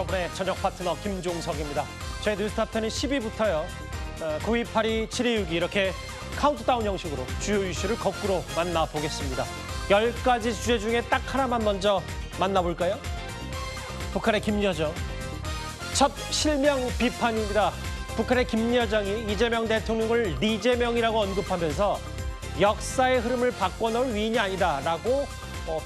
여러분의 저녁 파트너 김종석입니다. 저희 뉴스탑10은 10위부터요. 9위, 8위, 7위, 6위 이렇게 카운트다운 형식으로 주요 이슈를 거꾸로 만나보겠습니다. 10가지 주제 중에 딱 하나만 먼저 만나볼까요? 북한의 김여정. 첫 실명 비판입니다. 북한의 김여정이 이재명 대통령을 리재명이라고 언급하면서 역사의 흐름을 바꿔놓을 위인이 아니다라고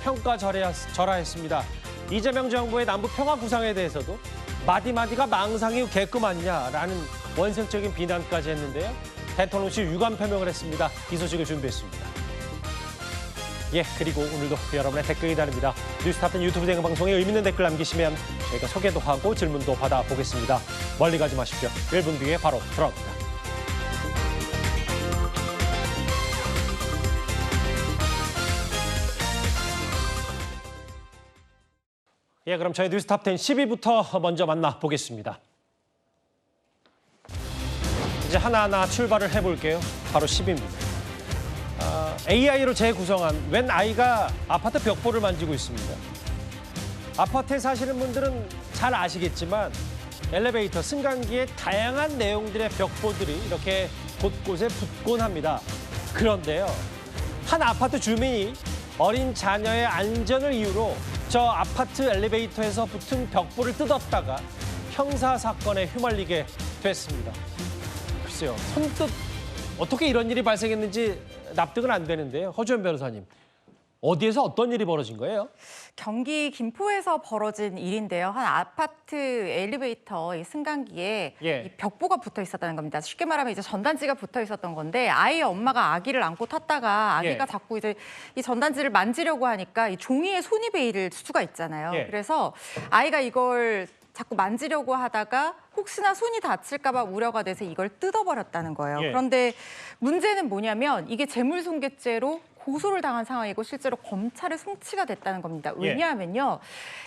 평가절하했습니다. 이재명 정부의 남북 평화 구상에 대해서도 마디마디가 망상이 개끔 아니냐라는 원색적인 비난까지 했는데요. 대통령실 유감 표명을 했습니다. 이 소식을 준비했습니다. 그리고 오늘도 여러분의 댓글 기다립니다. 뉴스탑10 유튜브 생방송에 의미 있는 댓글 남기시면 저희가 소개도 하고 질문도 받아보겠습니다. 멀리 가지 마십시오. 1분 뒤에 바로 돌아옵니다. 그럼 저희 뉴스탑10 10위부터 먼저 만나보겠습니다. 이제 하나하나 출발을 해볼게요. 바로 10위입니다. AI로 재구성한 웬 아이가 아파트 벽보를 만지고 있습니다. 아파트에 사시는 분들은 잘 아시겠지만 엘리베이터, 승강기에 다양한 내용들의 벽보들이 이렇게 곳곳에 붙곤 합니다. 그런데요, 한 아파트 주민이 어린 자녀의 안전을 이유로 저 아파트 엘리베이터에서 붙은 벽보를 뜯었다가 형사사건에 휘말리게 됐습니다. 글쎄요, 선뜻 어떻게 이런 일이 발생했는지 납득은 안 되는데요. 허주연 변호사님, 어디에서 어떤 일이 벌어진 거예요? 경기 김포에서 벌어진 일인데요. 한 아파트 엘리베이터 이 승강기에 이 벽보가 붙어 있었다는 겁니다. 쉽게 말하면 이제 전단지가 붙어 있었던 건데 아이의 엄마가 아기를 안고 탔다가 아기가 자꾸 이제 이 전단지를 만지려고 하니까 이 종이에 손이 베일 수가 있잖아요. 그래서 아이가 이걸 자꾸 만지려고 하다가 혹시나 손이 다칠까 봐 우려가 돼서 이걸 뜯어버렸다는 거예요. 그런데 문제는 뭐냐면 이게 재물손괴죄로 고소를 당한 상황이고 실제로 검찰에 송치가 됐다는 겁니다. 왜냐하면요,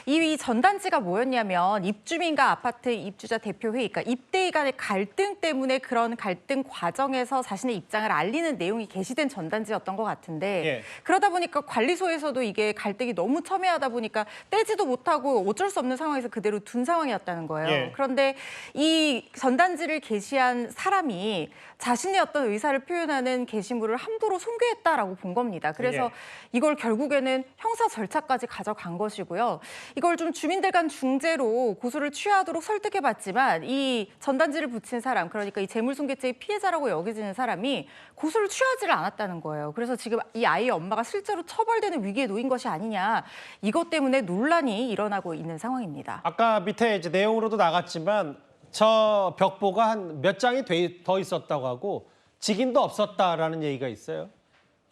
이 전단지가 뭐였냐면 입주민과 아파트 입주자 대표회의, 그러니까 입대위 간의 갈등 때문에 그런 갈등 과정에서 자신의 입장을 알리는 내용이 게시된 전단지였던 것 같은데 그러다 보니까 관리소에서도 이게 갈등이 너무 첨예하다 보니까 떼지도 못하고 어쩔 수 없는 상황에서 그대로 둔 상황이었다는 거예요. 그런데 이 전단지를 게시한 사람이 자신의 어떤 의사를 표현하는 게시물을 함부로 손괴했다라고 본 겁니다. 그래서 이걸 결국에는 형사 절차까지 가져간 것이고요. 이걸 좀 주민들 간 중재로 고소를 취하도록 설득해봤지만 이 전단지를 붙인 사람, 그러니까 이 재물손괴죄의 피해자라고 여겨지는 사람이 고소를 취하지를 않았다는 거예요. 그래서 지금 이 아이의 엄마가 실제로 처벌되는 위기에 놓인 것이 아니냐, 이것 때문에 논란이 일어나고 있는 상황입니다. 아까 밑에 이제 내용으로도 나갔지만 저 벽보가 한 몇 장이 더 있었다고 하고 직인도 없었다라는 얘기가 있어요.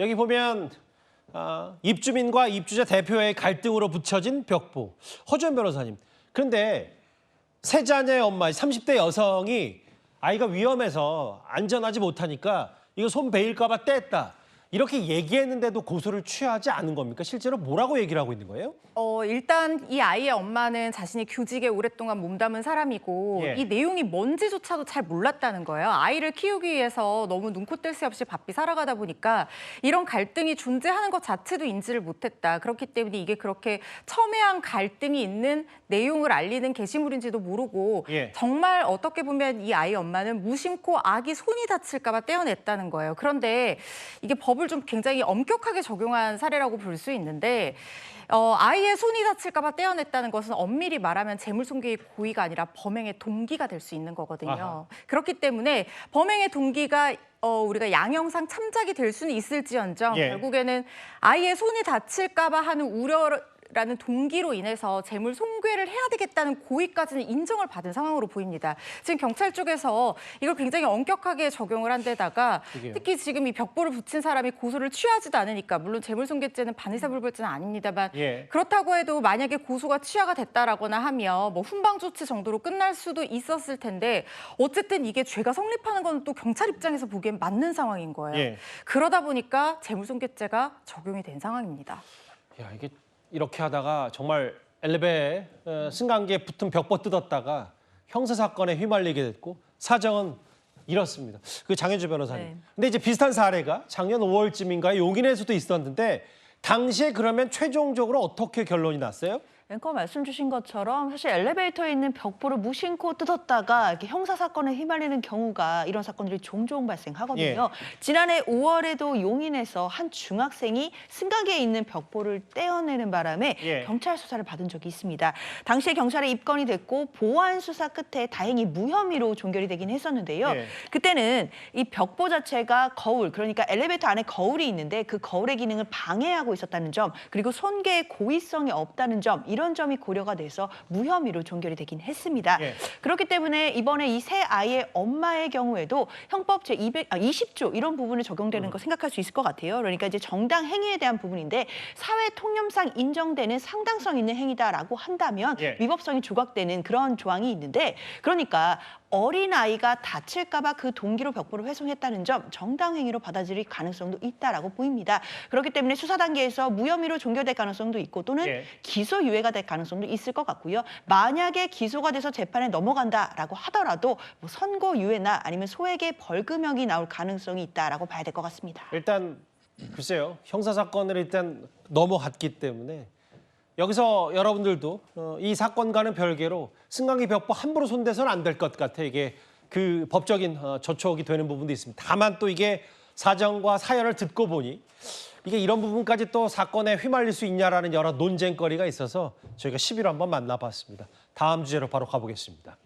여기 보면 입주민과 입주자 대표의 갈등으로 붙여진 벽보. 허주연 변호사님, 그런데 세 자녀의 엄마, 30대 여성이 아이가 위험해서 안전하지 못하니까 이거 손 베일까 봐 뗐다, 이렇게 얘기했는데도 고소를 취하지 않은 겁니까? 실제로 뭐라고 얘기를 하고 있는 거예요? 일단 이 아이의 엄마는 자신이 교직에 오랫동안 몸담은 사람이고 이 내용이 뭔지조차도 잘 몰랐다는 거예요. 아이를 키우기 위해서 너무 눈코 뜰 새 없이 바삐 살아가다 보니까 이런 갈등이 존재하는 것 자체도 인지를 못했다. 그렇기 때문에 이게 그렇게 첨예한 갈등이 있는 내용을 알리는 게시물인지도 모르고 정말 어떻게 보면 이 아이의 엄마는 무심코 아기 손이 다칠까 봐 떼어냈다는 거예요. 그런데 이게 법을 좀 굉장히 엄격하게 적용한 사례라고 볼 수 있는데 아이의 손이 다칠까 봐 떼어냈다는 것은 엄밀히 말하면 재물손괴의 고의가 아니라 범행의 동기가 될 수 있는 거거든요. 그렇기 때문에 범행의 동기가 우리가 양형상 참작이 될 수는 있을지언정 결국에는 아이의 손이 다칠까 봐 하는 우려라는 동기로 인해서 재물 손괴를 해야 되겠다는 고의까지는 인정을 받은 상황으로 보입니다. 지금 경찰 쪽에서 이걸 굉장히 엄격하게 적용을 한 데다가 특히 지금 이 벽보를 붙인 사람이 고소를 취하지도 않으니까, 물론 재물손괴죄는 반의사불벌죄는 아닙니다만 그렇다고 해도 만약에 고소가 취하가 됐다라거나 하면 뭐 훈방 조치 정도로 끝날 수도 있었을 텐데 어쨌든 이게 죄가 성립하는 건 또 경찰 입장에서 보기엔 맞는 상황인 거예요. 그러다 보니까 재물손괴죄가 적용이 된 상황입니다. 이게 이렇게 하다가 정말 엘리베이터에 승강기에 붙은 벽보 뜯었다가 형사사건에 휘말리게 됐고 사정은 이렇습니다. 그 장현주 변호사님. 근데 이제 비슷한 사례가 작년 5월쯤인가에 용인에서도 있었는데 당시에 그러면 최종적으로 어떻게 결론이 났어요? 앵커 말씀 주신 것처럼 사실 엘리베이터에 있는 벽보를 무심코 뜯었다가 이렇게 형사 사건에 휘말리는 경우가 이런 사건들이 종종 발생하거든요. 지난해 5월에도 용인에서 한 중학생이 승강기에 있는 벽보를 떼어내는 바람에 경찰 수사를 받은 적이 있습니다. 당시에 경찰에 입건이 됐고 보안 수사 끝에 다행히 무혐의로 종결이 되긴 했었는데요. 그때는 이 벽보 자체가 거울, 그러니까 엘리베이터 안에 거울이 있는데 그 거울의 기능을 방해하고 있었다는 점, 그리고 손괴의 고의성이 없다는 점, 이런 점이 고려가 돼서 무혐의로 종결이 되긴 했습니다. 그렇기 때문에 이번에 이 세 아이의 엄마의 경우에도 형법 제20조 이런 부분을 적용되는 거 생각할 수 있을 것 같아요. 그러니까 이제 정당 행위에 대한 부분인데 사회 통념상 인정되는 상당성 있는 행위다라고 한다면 위법성이 조각되는 그런 조항이 있는데, 그러니까 어린아이가 다칠까 봐 그 동기로 벽보를 훼손했다는 점 정당 행위로 받아들일 가능성도 있다라고 보입니다. 그렇기 때문에 수사 단계에서 무혐의로 종결될 가능성도 있고 또는 기소 유예가 될 가능성도 있을 것 같고요. 만약에 기소가 돼서 재판에 넘어간다라고 하더라도 뭐 선고 유예나 아니면 소액의 벌금형이 나올 가능성이 있다라고 봐야 될 것 같습니다. 일단 글쎄요. 형사사건을 일단 넘어갔기 때문에 여기서 여러분들도 이 사건과는 별개로 승강기 벽보 함부로 손대서는 안 될 것 같아. 이게 그 법적인 저촉이 되는 부분도 있습니다. 다만 또 이게 사정과 사연을 듣고 보니 이게 이런 부분까지 또 사건에 휘말릴 수 있냐라는 여러 논쟁거리가 있어서 저희가 10일 한번 만나봤습니다. 다음 주제로 바로 가보겠습니다.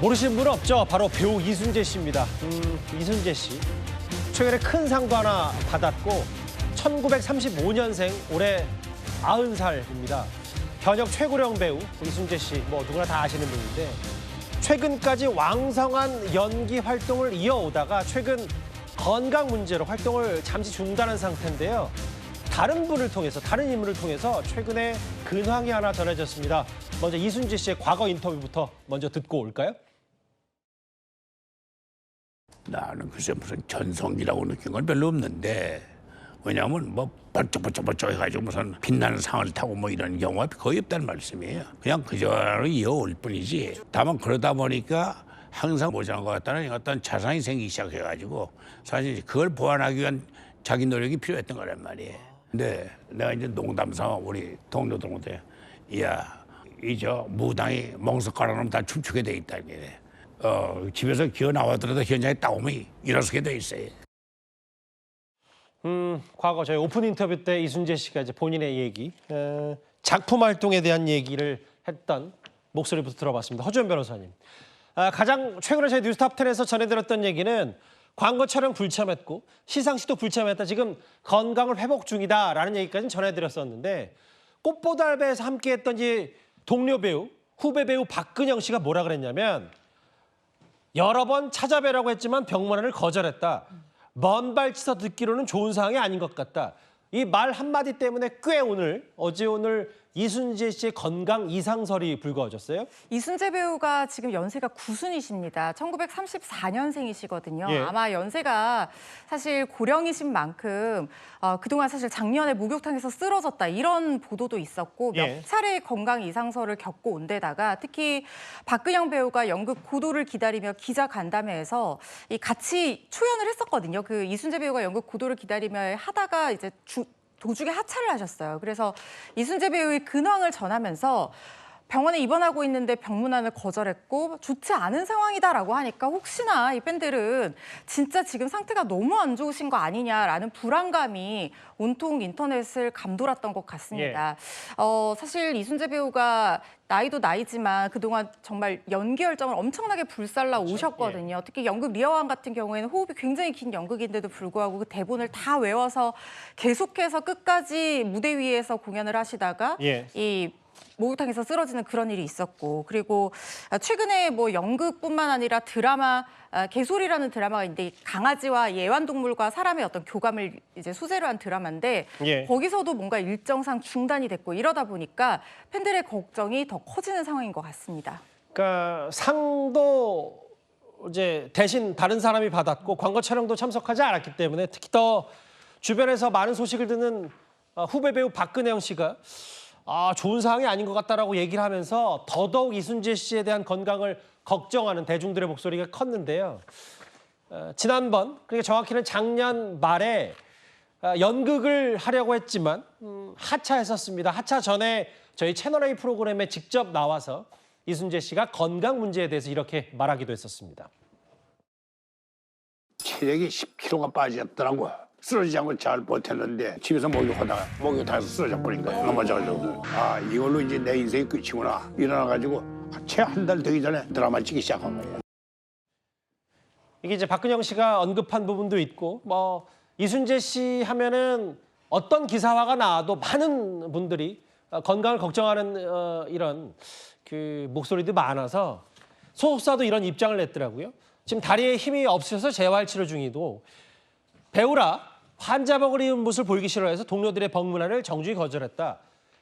모르시는 분은 없죠? 바로 배우 이순재 씨입니다. 이순재 씨. 최근에 큰 상도 하나 받았고 1935년생, 올해 90살입니다. 현역 최고령 배우 이순재 씨, 뭐 누구나 다 아시는 분인데 최근까지 왕성한 연기 활동을 이어오다가 최근 건강 문제로 활동을 잠시 중단한 상태인데요. 다른 분을 통해서, 다른 인물을 통해서 최근에 근황이 하나 전해졌습니다. 먼저 이순재 씨의 과거 인터뷰부터 먼저 듣고 올까요? 나는 글쎄 무슨 전성기라고 느낀 건 별로 없는데, 왜냐하면 뭐 번쩍번쩍 해가지고 무슨 빛나는 상을 타고 뭐 이런 경우가 거의 없다는 말씀이에요. 그냥 그저로 이어올 뿐이지. 다만 그러다 보니까 항상 모자란 것 같다는 어떤 자상이 생기기 시작해가지고 사실 그걸 보완하기 위한 자기 노력이 필요했던 거란 말이에요. 근데 내가 이제 농담삼아 우리 동료들한테 야, 이 저 무당이 멍석 깔아놓으면 다 춤추게 돼 있다 이게. 집에서 기어 나와더라도 현장에 딱 오면 일어서게 돼 있어요. 과거 저희 오픈 인터뷰 때 이순재 씨가 이제 본인의 얘기, 작품 활동에 대한 얘기를 했던 목소리부터 들어봤습니다. 허주연 변호사님. 가장 최근에 저희 뉴스탑10에서 전해드렸던 얘기는 광고 촬영 불참했고 시상식도 불참했다. 지금 건강을 회복 중이다라는 얘기까지는 전해드렸었는데 꽃보달배에서 함께했던 이 동료 배우, 후배 배우 박근영 씨가 뭐라 그랬냐면 여러 번 찾아뵈라고 했지만 병문안을 거절했다. 먼 발치서 듣기로는 좋은 상황이 아닌 것 같다. 이 말 한마디 때문에 꽤 어제 오늘 이순재 씨의 건강 이상설이 불거졌어요? 이순재 배우가 지금 연세가 9순이십니다. 1934년생이시거든요. 아마 연세가 사실 고령이신 만큼 그동안 사실 작년에 목욕탕에서 쓰러졌다 이런 보도도 있었고 몇 차례 건강 이상설을 겪고 온 데다가 특히 박근영 배우가 연극 고도를 기다리며 기자 간담회에서 같이 초연을 했었거든요. 그 이순재 배우가 연극 고도를 기다리며 하다가 이제 도중에 하차를 하셨어요. 그래서 이순재 배우의 근황을 전하면서 병원에 입원하고 있는데 병문안을 거절했고 좋지 않은 상황이다라고 하니까 혹시나 이 팬들은 진짜 지금 상태가 너무 안 좋으신 거 아니냐라는 불안감이 온통 인터넷을 감돌았던 것 같습니다. 사실 이순재 배우가 나이도 나이지만 그동안 정말 연기 열정을 엄청나게 불살라 오셨거든요. 특히 연극 리어왕 같은 경우에는 호흡이 굉장히 긴 연극인데도 불구하고 그 대본을 다 외워서 계속해서 끝까지 무대 위에서 공연을 하시다가 이 목욕탕에서 쓰러지는 그런 일이 있었고, 그리고 최근에 뭐 연극뿐만 아니라 드라마 개소리라는 드라마가 있는데 강아지와 애완동물과 사람의 어떤 교감을 이제 소재로 한 드라마인데 거기서도 뭔가 일정상 중단이 됐고 이러다 보니까 팬들의 걱정이 더 커지는 상황인 것 같습니다. 그러니까 상도 이제 대신 다른 사람이 받았고 광고 촬영도 참석하지 않았기 때문에 특히 더 주변에서 많은 소식을 듣는 후배 배우 박근영 씨가 좋은 상황이 아닌 것 같다라고 얘기를 하면서 더더욱 이순재 씨에 대한 건강을 걱정하는 대중들의 목소리가 컸는데요. 지난번, 그러니까 정확히는 작년 말에 연극을 하려고 했지만 하차했었습니다. 하차 전에 저희 채널A 프로그램에 직접 나와서 이순재 씨가 건강 문제에 대해서 이렇게 말하기도 했었습니다. 체력이 10kg가 빠졌더라고. 쓰러지지 않고 잘 버텼는데 집에서 목욕하다가 목욕탕에서 쓰러져 버린 거예요. 넘어져가지고. 아, 이걸로 이제 내 인생이 끝이구나. 일어나가지고 채 한 달 되기 전에 드라마 찍기 시작한 거예요. 이게 이제 박근영 씨가 언급한 부분도 있고 뭐 이순재 씨 하면은 어떤 기사화가 나와도 많은 분들이 건강을 걱정하는 이런 그 목소리도 많아서 소속사도 이런 입장을 냈더라고요. 지금 다리에 힘이 없으셔서 재활 치료 중이도 배우라 환자복을 입은 모습을 보이기 싫어해서 동료들의 병문안을 정중히 거절했다.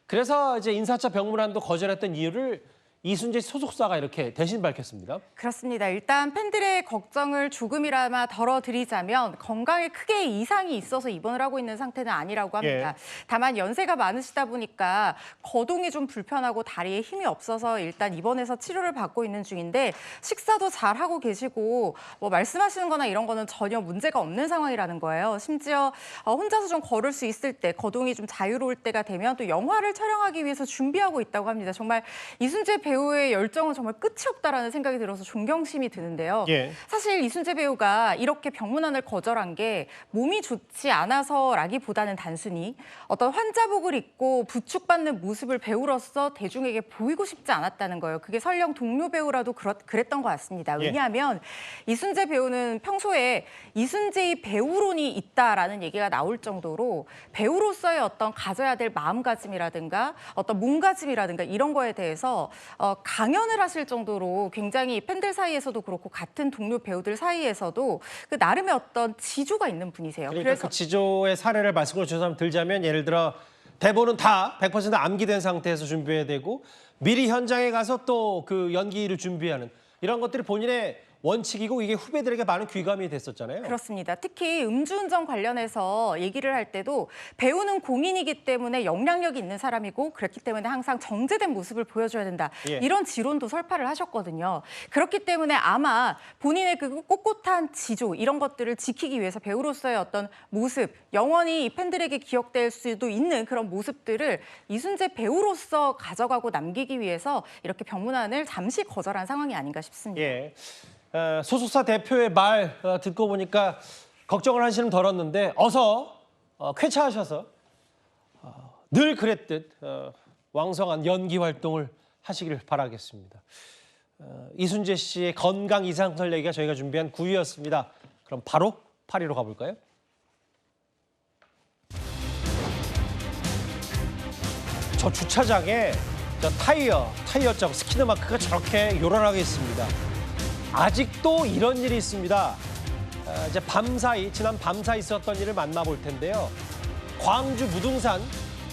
그래서 이제 인사차 병문안도 거절했던 이유를 이순재 소속사가 이렇게 대신 밝혔습니다. 그렇습니다. 일단 팬들의 걱정을 조금이나마 덜어드리자면 건강에 크게 이상이 있어서 입원을 하고 있는 상태는 아니라고 합니다. 다만 연세가 많으시다 보니까 거동이 좀 불편하고 다리에 힘이 없어서 일단 입원해서 치료를 받고 있는 중인데 식사도 잘 하고 계시고 뭐 말씀하시는 거나 이런 거는 전혀 문제가 없는 상황이라는 거예요. 심지어 혼자서 좀 걸을 수 있을 때, 거동이 좀 자유로울 때가 되면 또 영화를 촬영하기 위해서 준비하고 있다고 합니다. 정말 이순재 배우의 열정은 정말 끝이 없다라는 생각이 들어서 존경심이 드는데요. 사실 이순재 배우가 이렇게 병문안을 거절한 게 몸이 좋지 않아서라기보다는 단순히 어떤 환자복을 입고 부축받는 모습을 배우로서 대중에게 보이고 싶지 않았다는 거예요. 그게 설령 동료 배우라도 그랬던 것 같습니다. 왜냐하면 이순재 배우는 평소에 이순재의 배우론이 있다라는 얘기가 나올 정도로 배우로서의 어떤 가져야 될 마음가짐이라든가 어떤 몸가짐이라든가 이런 거에 대해서 강연을 하실 정도로 굉장히 팬들 사이에서도 그렇고 같은 동료 배우들 사이에서도 그 나름의 어떤 지조가 있는 분이세요. 그러니까 그래서 그 지조의 사례를 말씀으로 들자면 예를 들어 대본은 다 100% 암기된 상태에서 준비해야 되고 미리 현장에 가서 또 그 연기를 준비하는 이런 것들이 본인의 원칙이고 이게 후배들에게 많은 귀감이 됐었잖아요. 그렇습니다. 특히 음주운전 관련해서 얘기를 할 때도 배우는 공인이기 때문에 역량력이 있는 사람이고 그렇기 때문에 항상 정제된 모습을 보여줘야 된다. 이런 지론도 설파를 하셨거든요. 그렇기 때문에 아마 본인의 그 꼿꼿한 지조 이런 것들을 지키기 위해서 배우로서의 어떤 모습, 영원히 팬들에게 기억될 수도 있는 그런 모습들을 이순재 배우로서 가져가고 남기기 위해서 이렇게 병문안을 잠시 거절한 상황이 아닌가 싶습니다. 소속사 대표의 말 듣고 보니까 걱정을 한시름 덜었는데 어서 쾌차하셔서 늘 그랬듯 왕성한 연기 활동을 하시길 바라겠습니다. 이순재 씨의 건강 이상설 얘기가 저희가 준비한 9위였습니다. 그럼 바로 8위로 가볼까요? 저 주차장에 저 타이어 자국 스키드 마크가 저렇게 요란하게 있습니다. 아직도 이런 일이 있습니다. 이제 지난 밤사이 있었던 일을 만나볼 텐데요. 광주 무등산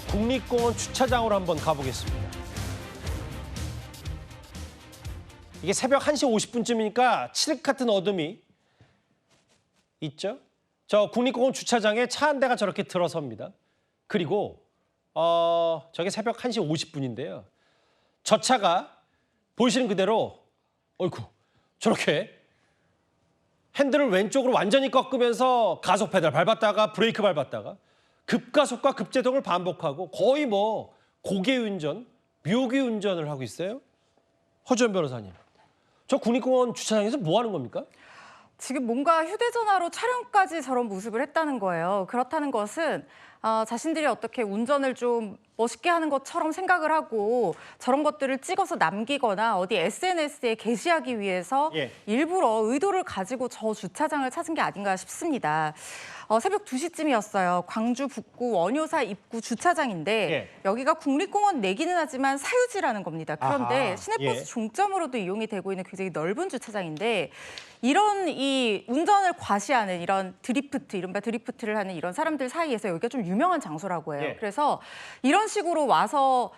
국립공원 주차장으로 한번 가보겠습니다. 이게 새벽 1시 50분쯤이니까 칠흑 같은 어둠이 있죠. 저 국립공원 주차장에 차 한 대가 저렇게 들어섭니다. 그리고 저게 새벽 1시 50분인데요. 저 차가 보시는 그대로 어이쿠 저렇게 핸들을 왼쪽으로 완전히 꺾으면서 가속 페달 밟았다가 브레이크 밟았다가 급가속과 급제동을 반복하고 거의 뭐 고개 운전, 묘기 운전을 하고 있어요. 허주연 변호사님, 저 국립공원 주차장에서 뭐 하는 겁니까? 지금 뭔가 휴대전화로 촬영까지 저런 모습을 했다는 거예요. 그렇다는 것은 자신들이 어떻게 운전을 좀 멋있게 하는 것처럼 생각을 하고 저런 것들을 찍어서 남기거나 어디 SNS에 게시하기 위해서 일부러 의도를 가지고 저 주차장을 찾은 게 아닌가 싶습니다. 새벽 2시쯤이었어요. 광주 북구 원효사 입구 주차장인데 여기가 국립공원 내기는 하지만 사유지라는 겁니다. 그런데 시내버스 종점으로도 이용이 되고 있는 굉장히 넓은 주차장인데 이런 이 운전을 과시하는 이런 이른바 드리프트를 하는 이런 사람들 사이에서 여기가 좀 유명한 장소라고 해요. 그래서 이런 식으로 와서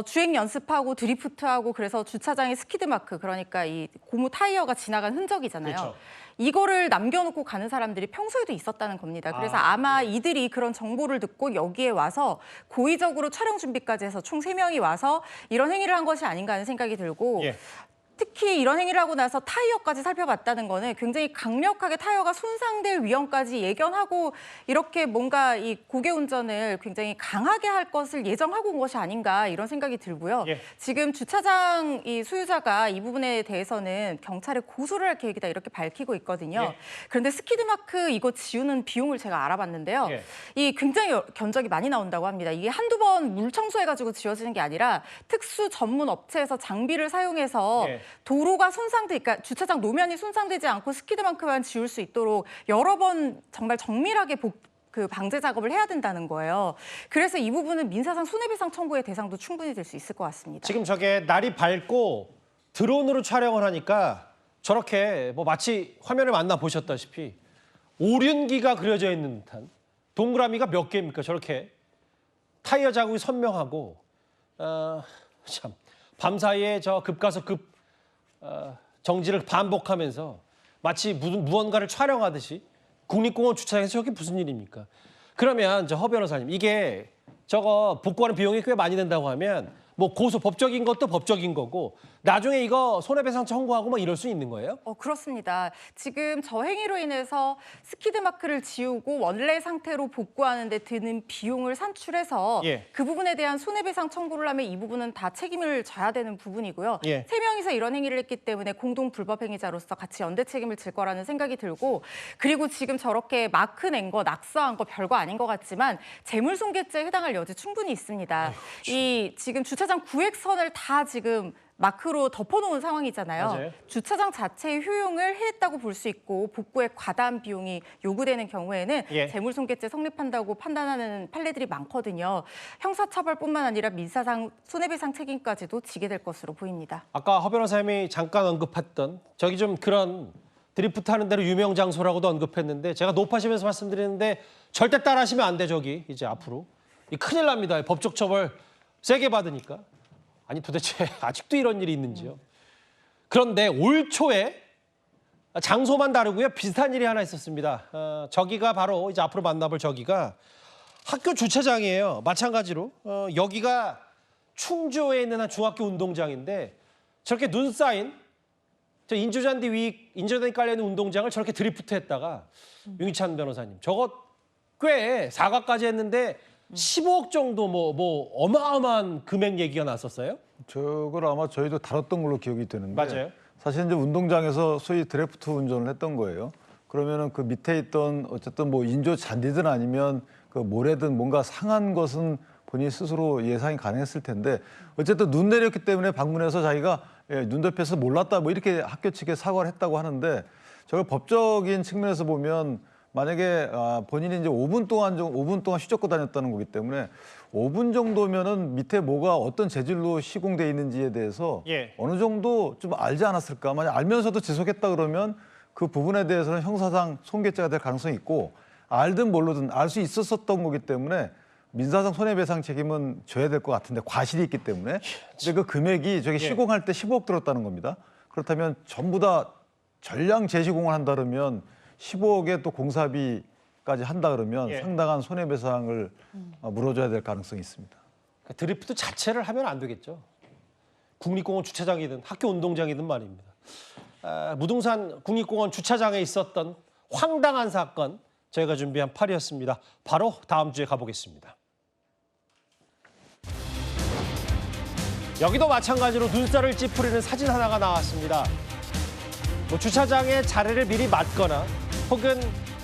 주행 연습하고 드리프트하고 그래서 주차장에 스키드 마크 그러니까 이 고무 타이어가 지나간 흔적이잖아요. 그렇죠. 이거를 남겨놓고 가는 사람들이 평소에도 있었다는 겁니다. 그래서 아마 이들이 그런 정보를 듣고 여기에 와서 고의적으로 촬영 준비까지 해서 총 3명이 와서 이런 행위를 한 것이 아닌가 하는 생각이 들고 특히 이런 행위를 하고 나서 타이어까지 살펴봤다는 거는 굉장히 강력하게 타이어가 손상될 위험까지 예견하고 이렇게 뭔가 이 고개 운전을 굉장히 강하게 할 것을 예정하고 온 것이 아닌가 이런 생각이 들고요. 예. 지금 주차장 이 소유자가 이 부분에 대해서는 경찰에 고소를 할 계획이다 이렇게 밝히고 있거든요. 예. 그런데 스키드마크 이거 지우는 비용을 제가 알아봤는데요. 예. 이 굉장히 견적이 많이 나온다고 합니다. 이게 한두 번 물 청소해가지고 지워지는 게 아니라 특수 전문 업체에서 장비를 사용해서 예. 도로가 그러니까 주차장 노면이 손상되지 않고 스키드만큼만 지울 수 있도록 여러 번 정말 정밀하게 방제 작업을 해야 된다는 거예요. 그래서 이 부분은 민사상 손해배상 청구의 대상도 충분히 될 수 있을 것 같습니다. 지금 저게 날이 밝고 드론으로 촬영을 하니까 저렇게 뭐 마치 화면을 만나 보셨다시피 오륜기가 그려져 있는 듯한 동그라미가 몇 개입니까? 저렇게 타이어 자국이 선명하고 참 밤사이에 저 급가속급 정지를 반복하면서 마치 무언가를 촬영하듯이 국립공원 주차장에서 저게 무슨 일입니까? 그러면 허 변호사님 이게 저거 복구하는 비용이 꽤 많이 된다고 하면 뭐 법적인 것도 법적인 거고 나중에 이거 손해배상 청구하고 뭐 이럴 수 있는 거예요? 그렇습니다. 지금 저 행위로 인해서 스키드마크를 지우고 원래 상태로 복구하는 데 드는 비용을 산출해서 예. 그 부분에 대한 손해배상 청구를 하면 이 부분은 다 책임을 져야 되는 부분이고요. 예. 3명이서 이런 행위를 했기 때문에 공동 불법 행위자로서 같이 연대 책임을 질 거라는 생각이 들고 그리고 지금 저렇게 마크 낸 거, 낙서한 거 별거 아닌 것 같지만 재물손괴죄에 해당할 여지 충분히 있습니다. 이 지금 주차장 구획선을 다 지금 마크로 덮어놓은 상황이잖아요. 맞아요. 주차장 자체의 효용을 해했다고 볼 수 있고 복구에 과다한 비용이 요구되는 경우에는 예. 재물손괴죄 성립한다고 판단하는 판례들이 많거든요. 형사처벌뿐만 아니라 민사상 손해배상 책임까지도 지게 될 것으로 보입니다. 아까 허 변호사님이 잠깐 언급했던 저기 좀 그런 드리프트 하는 대로 유명 장소라고도 언급했는데 제가 높아지면서 말씀드리는데 절대 따라하시면 안 돼 저기 이제 앞으로. 이 큰일 납니다. 법적 처벌 세게 받으니까. 아니 도대체 아직도 이런 일이 있는지요. 그런데 올 초에 장소만 다르고요. 비슷한 일이 하나 있었습니다. 저기가 바로 이제 앞으로 만나볼 저기가 학교 주차장이에요. 마찬가지로 여기가 충주에 있는 한 중학교 운동장인데 저렇게 눈 쌓인 저 인조잔디 깔려있는 운동장을 저렇게 드리프트했다가 윤희찬 변호사님 저거 꽤 사과까지 했는데 15억 정도 뭐 어마어마한 금액 얘기가 났었어요? 저걸 아마 저희도 다뤘던 걸로 기억이 되는데 맞아요. 사실 이제 운동장에서 소위 드래프트 운전을 했던 거예요. 그러면은 그 밑에 있던 어쨌든 뭐 인조 잔디든 아니면 그 모래든 뭔가 상한 것은 본인이 스스로 예상이 가능했을 텐데 어쨌든 눈 내렸기 때문에 방문해서 자기가 눈 덮여서 몰랐다 뭐 이렇게 학교 측에 사과를 했다고 하는데 저걸 법적인 측면에서 보면 만약에 본인이 이제 5분 동안 휘젓고 다녔다는 거기 때문에 5분 정도면은 밑에 뭐가 어떤 재질로 시공돼 있는지에 대해서 예. 어느 정도 좀 알지 않았을까? 만약 알면서도 지속했다 그러면 그 부분에 대해서는 형사상 손괴죄가 될 가능성이 있고 알든 모르든 알 수 있었던 거기 때문에 민사상 손해배상 책임은 져야 될 것 같은데 과실이 있기 때문에 근데 그 금액이 저기 시공할 때 15억 들었다는 겁니다. 그렇다면 전부 다 전량 재시공을 한다 그러면 15억에 또 공사비까지 한다 그러면 예. 상당한 손해배상을 물어줘야 될 가능성이 있습니다. 드리프트 자체를 하면 안 되겠죠. 국립공원 주차장이든 학교 운동장이든 말입니다. 무등산 국립공원 주차장에 있었던 황당한 사건 저희가 준비한 8위였습니다. 바로 다음 주에 가보겠습니다. 여기도 마찬가지로 눈살을 찌푸리는 사진 하나가 나왔습니다. 뭐 주차장에 자리를 미리 맞거나 혹은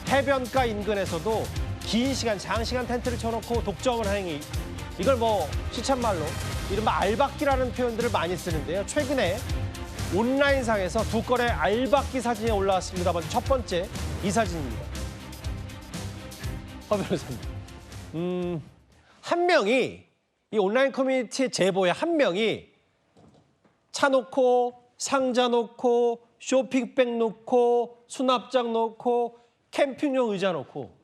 해변가 인근에서도 긴 시간, 장시간 텐트를 쳐놓고 독점을 행위. 이걸 뭐 시참말로 이른바 알박기라는 표현들을 많이 쓰는데요. 최근에 온라인상에서 두 건의 알박기 사진이 올라왔습니다. 먼저 첫 번째 이 사진입니다. 허 변호사님. 한 명이 이 온라인 커뮤니티 제보에 한 명이 차 놓고 상자 놓고 쇼핑백 놓고 수납장 놓고 캠핑용 의자 놓고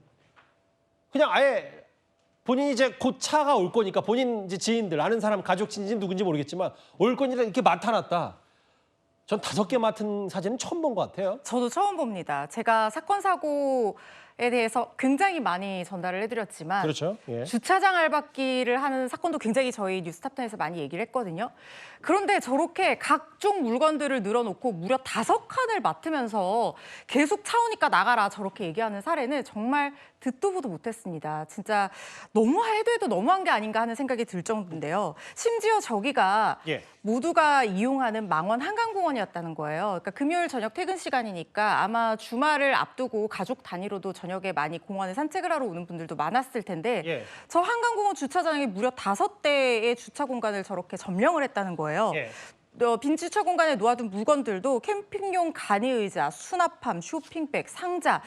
그냥 아예 본인이 이제 곧 차가 올 거니까 본인 이제 지인들 아는 사람 가족 친지 누군지 모르겠지만 올 거니까 이렇게 맡아놨다. 전 5개 맡은 사진은 처음 본 것 같아요. 저도 처음 봅니다. 제가 사건 사고 대해서 굉장히 많이 전달을 해드렸지만 그렇죠. 예. 주차장 알박기를 하는 사건도 굉장히 저희 뉴스탑10에서 많이 얘기를 했거든요. 그런데 저렇게 각종 물건들을 늘어놓고 무려 5칸을 맡으면서 계속 차 오니까 나가라 저렇게 얘기하는 사례는 정말 듣도 보도 못했습니다. 진짜 너무해도 해도 너무한 게 아닌가 하는 생각이 들 정도인데요. 심지어 저기가 예. 모두가 이용하는 망원 한강공원이었다는 거예요. 그러니까 금요일 저녁 퇴근 시간이니까 아마 주말을 앞두고 가족 단위로도 저녁에 많이 공원에 산책을 하러 오는 분들도 많았을 텐데 예. 저 한강공원 주차장에 무려 5대의 주차 공간을 저렇게 점령을 했다는 거예요. 예. 빈 주차 공간에 놓아둔 물건들도 캠핑용 간이의자, 수납함, 쇼핑백, 상자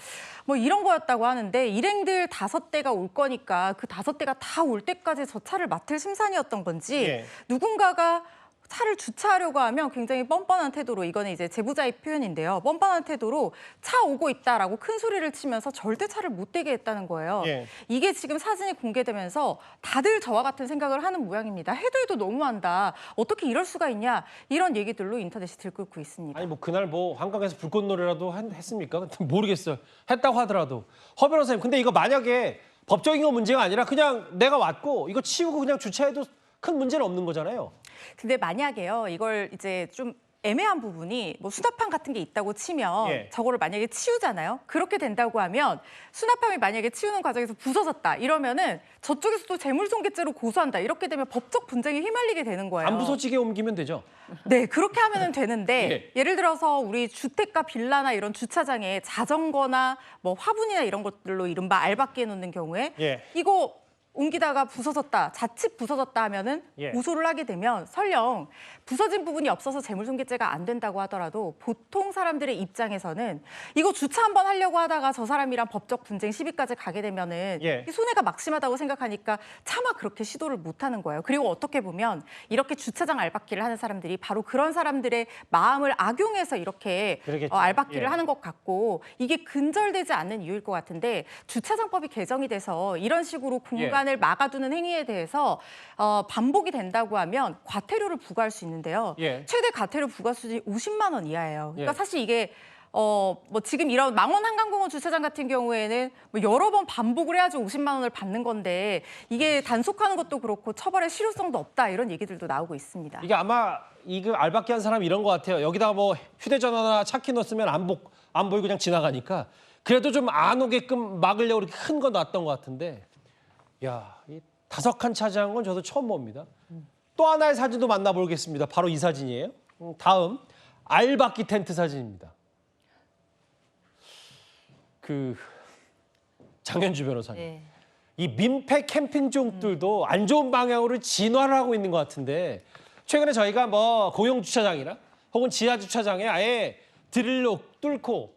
뭐 이런 거였다고 하는데 일행들 5대가 올 거니까 그 5대가 다 올 때까지 저 차를 맡을 심산이었던 건지 예. 누군가가 차를 주차하려고 하면 굉장히 뻔뻔한 태도로 이거는 이제 제보자의 표현인데요. 뻔뻔한 태도로 차 오고 있다라고 큰 소리를 치면서 절대 차를 못 대게 했다는 거예요. 예. 이게 지금 사진이 공개되면서 다들 저와 같은 생각을 하는 모양입니다. 해도 너무한다. 어떻게 이럴 수가 있냐. 이런 얘기들로 인터넷이 들끓고 있습니다. 아니 뭐 그날 뭐 한강에서 불꽃놀이라도 했습니까? 모르겠어요. 했다고 하더라도. 허 변호사님, 근데 이거 만약에 법적인 거 문제가 아니라 그냥 내가 왔고 이거 치우고 그냥 주차해도 큰 문제는 없는 거잖아요. 근데 만약에요, 이걸 이제 좀 애매한 부분이 뭐 수납함 같은 게 있다고 치면 예. 저거를 만약에 치우잖아요. 그렇게 된다고 하면 수납함이 만약에 치우는 과정에서 부서졌다 이러면은 저쪽에서도 재물손괴죄로 고소한다. 이렇게 되면 법적 분쟁에 휘말리게 되는 거예요. 안 부서지게 옮기면 되죠. 네, 그렇게 하면은 되는데 예를 들어서 우리 주택가 빌라나 이런 주차장에 자전거나 뭐 화분이나 이런 것들로 이른바 알박기에 놓는 경우에 예. 이거 옮기다가 부서졌다, 자칫 부서졌다 하면은 예. 고소를 하게 되면 설령 부서진 부분이 없어서 재물손괴죄가 안 된다고 하더라도 보통 사람들의 입장에서는 이거 주차 한번 하려고 하다가 저 사람이랑 법적 분쟁 시비까지 가게 되면은 예. 이 손해가 막심하다고 생각하니까 차마 그렇게 시도를 못 하는 거예요. 그리고 어떻게 보면 이렇게 주차장 알박기를 하는 사람들이 바로 그런 사람들의 마음을 악용해서 이렇게 그러겠죠. 알박기를 예. 하는 것 같고 이게 근절되지 않는 이유일 것 같은데 주차장법이 개정이 돼서 이런 식으로 공간을 막아두는 행위에 대해서 반복이 된다고 하면 과태료를 부과할 수 있는데요. 예. 최대 과태료 부과 수준이 50만 원 이하예요. 그러니까 예. 사실 이게 뭐 지금 이런 망원 한강공원 주차장 같은 경우에는 뭐 여러 번 반복을 해야지 50만 원을 받는 건데 이게 단속하는 것도 그렇고 처벌의 실효성도 없다 이런 얘기들도 나오고 있습니다. 이게 아마 이거 알박기 한 사람 이런 것 같아요. 여기다 뭐 휴대전화나 차키 넣었으면 안 보이고 그냥 지나가니까 그래도 좀 안 오게끔 막으려고 이렇게 큰 거 놨던 것 같은데 야, 이 5칸 차지한 건 저도 처음 봅니다. 또 하나의 사진도 만나보겠습니다. 바로 이 사진이에요. 다음 알박기 텐트 사진입니다. 장현주 변호사님. 네. 이 민폐 캠핑족들도 안 좋은 방향으로 진화를 하고 있는 것 같은데 최근에 저희가 뭐 공영 주차장이나 혹은 지하 주차장에 아예 드릴로 뚫고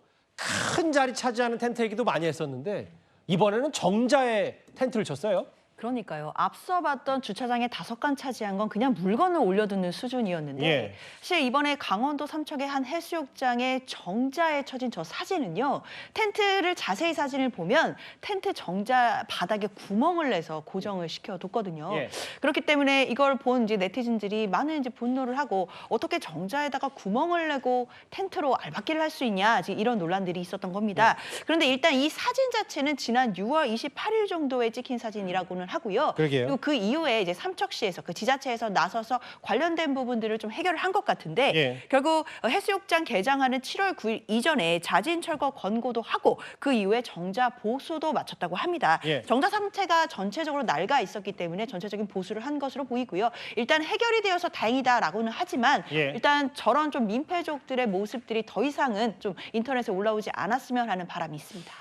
큰 자리 차지하는 텐트 얘기도 많이 했었는데 이번에는 정자에 텐트를 쳤어요. 그러니까요. 앞서 봤던 주차장에 5칸 차지한 건 그냥 물건을 올려두는 수준이었는데 예. 사실 이번에 강원도 삼척의 한 해수욕장에 정자에 쳐진 저 사진은요. 텐트를 자세히 사진을 보면 텐트 정자 바닥에 구멍을 내서 고정을 시켜뒀거든요. 예. 그렇기 때문에 이걸 본 이제 네티즌들이 많은 이제 분노를 하고 어떻게 정자에다가 구멍을 내고 텐트로 알박기를 할 수 있냐 이런 논란들이 있었던 겁니다. 그런데 일단 이 사진 자체는 지난 6월 28일 정도에 찍힌 사진이라고는 하고요. 그러게요. 그리고 그 이후에 이제 삼척시에서 그 지자체에서 나서서 관련된 부분들을 좀 해결을 한 것 같은데 예. 결국 해수욕장 개장하는 7월 9일 이전에 자진 철거 권고도 하고 그 이후에 정자 보수도 마쳤다고 합니다. 예. 정자 상태가 전체적으로 낡아 있었기 때문에 전체적인 보수를 한 것으로 보이고요. 일단 해결이 되어서 다행이다라고는 하지만 예. 일단 저런 좀 민폐족들의 모습들이 더 이상은 좀 인터넷에 올라오지 않았으면 하는 바람이 있습니다.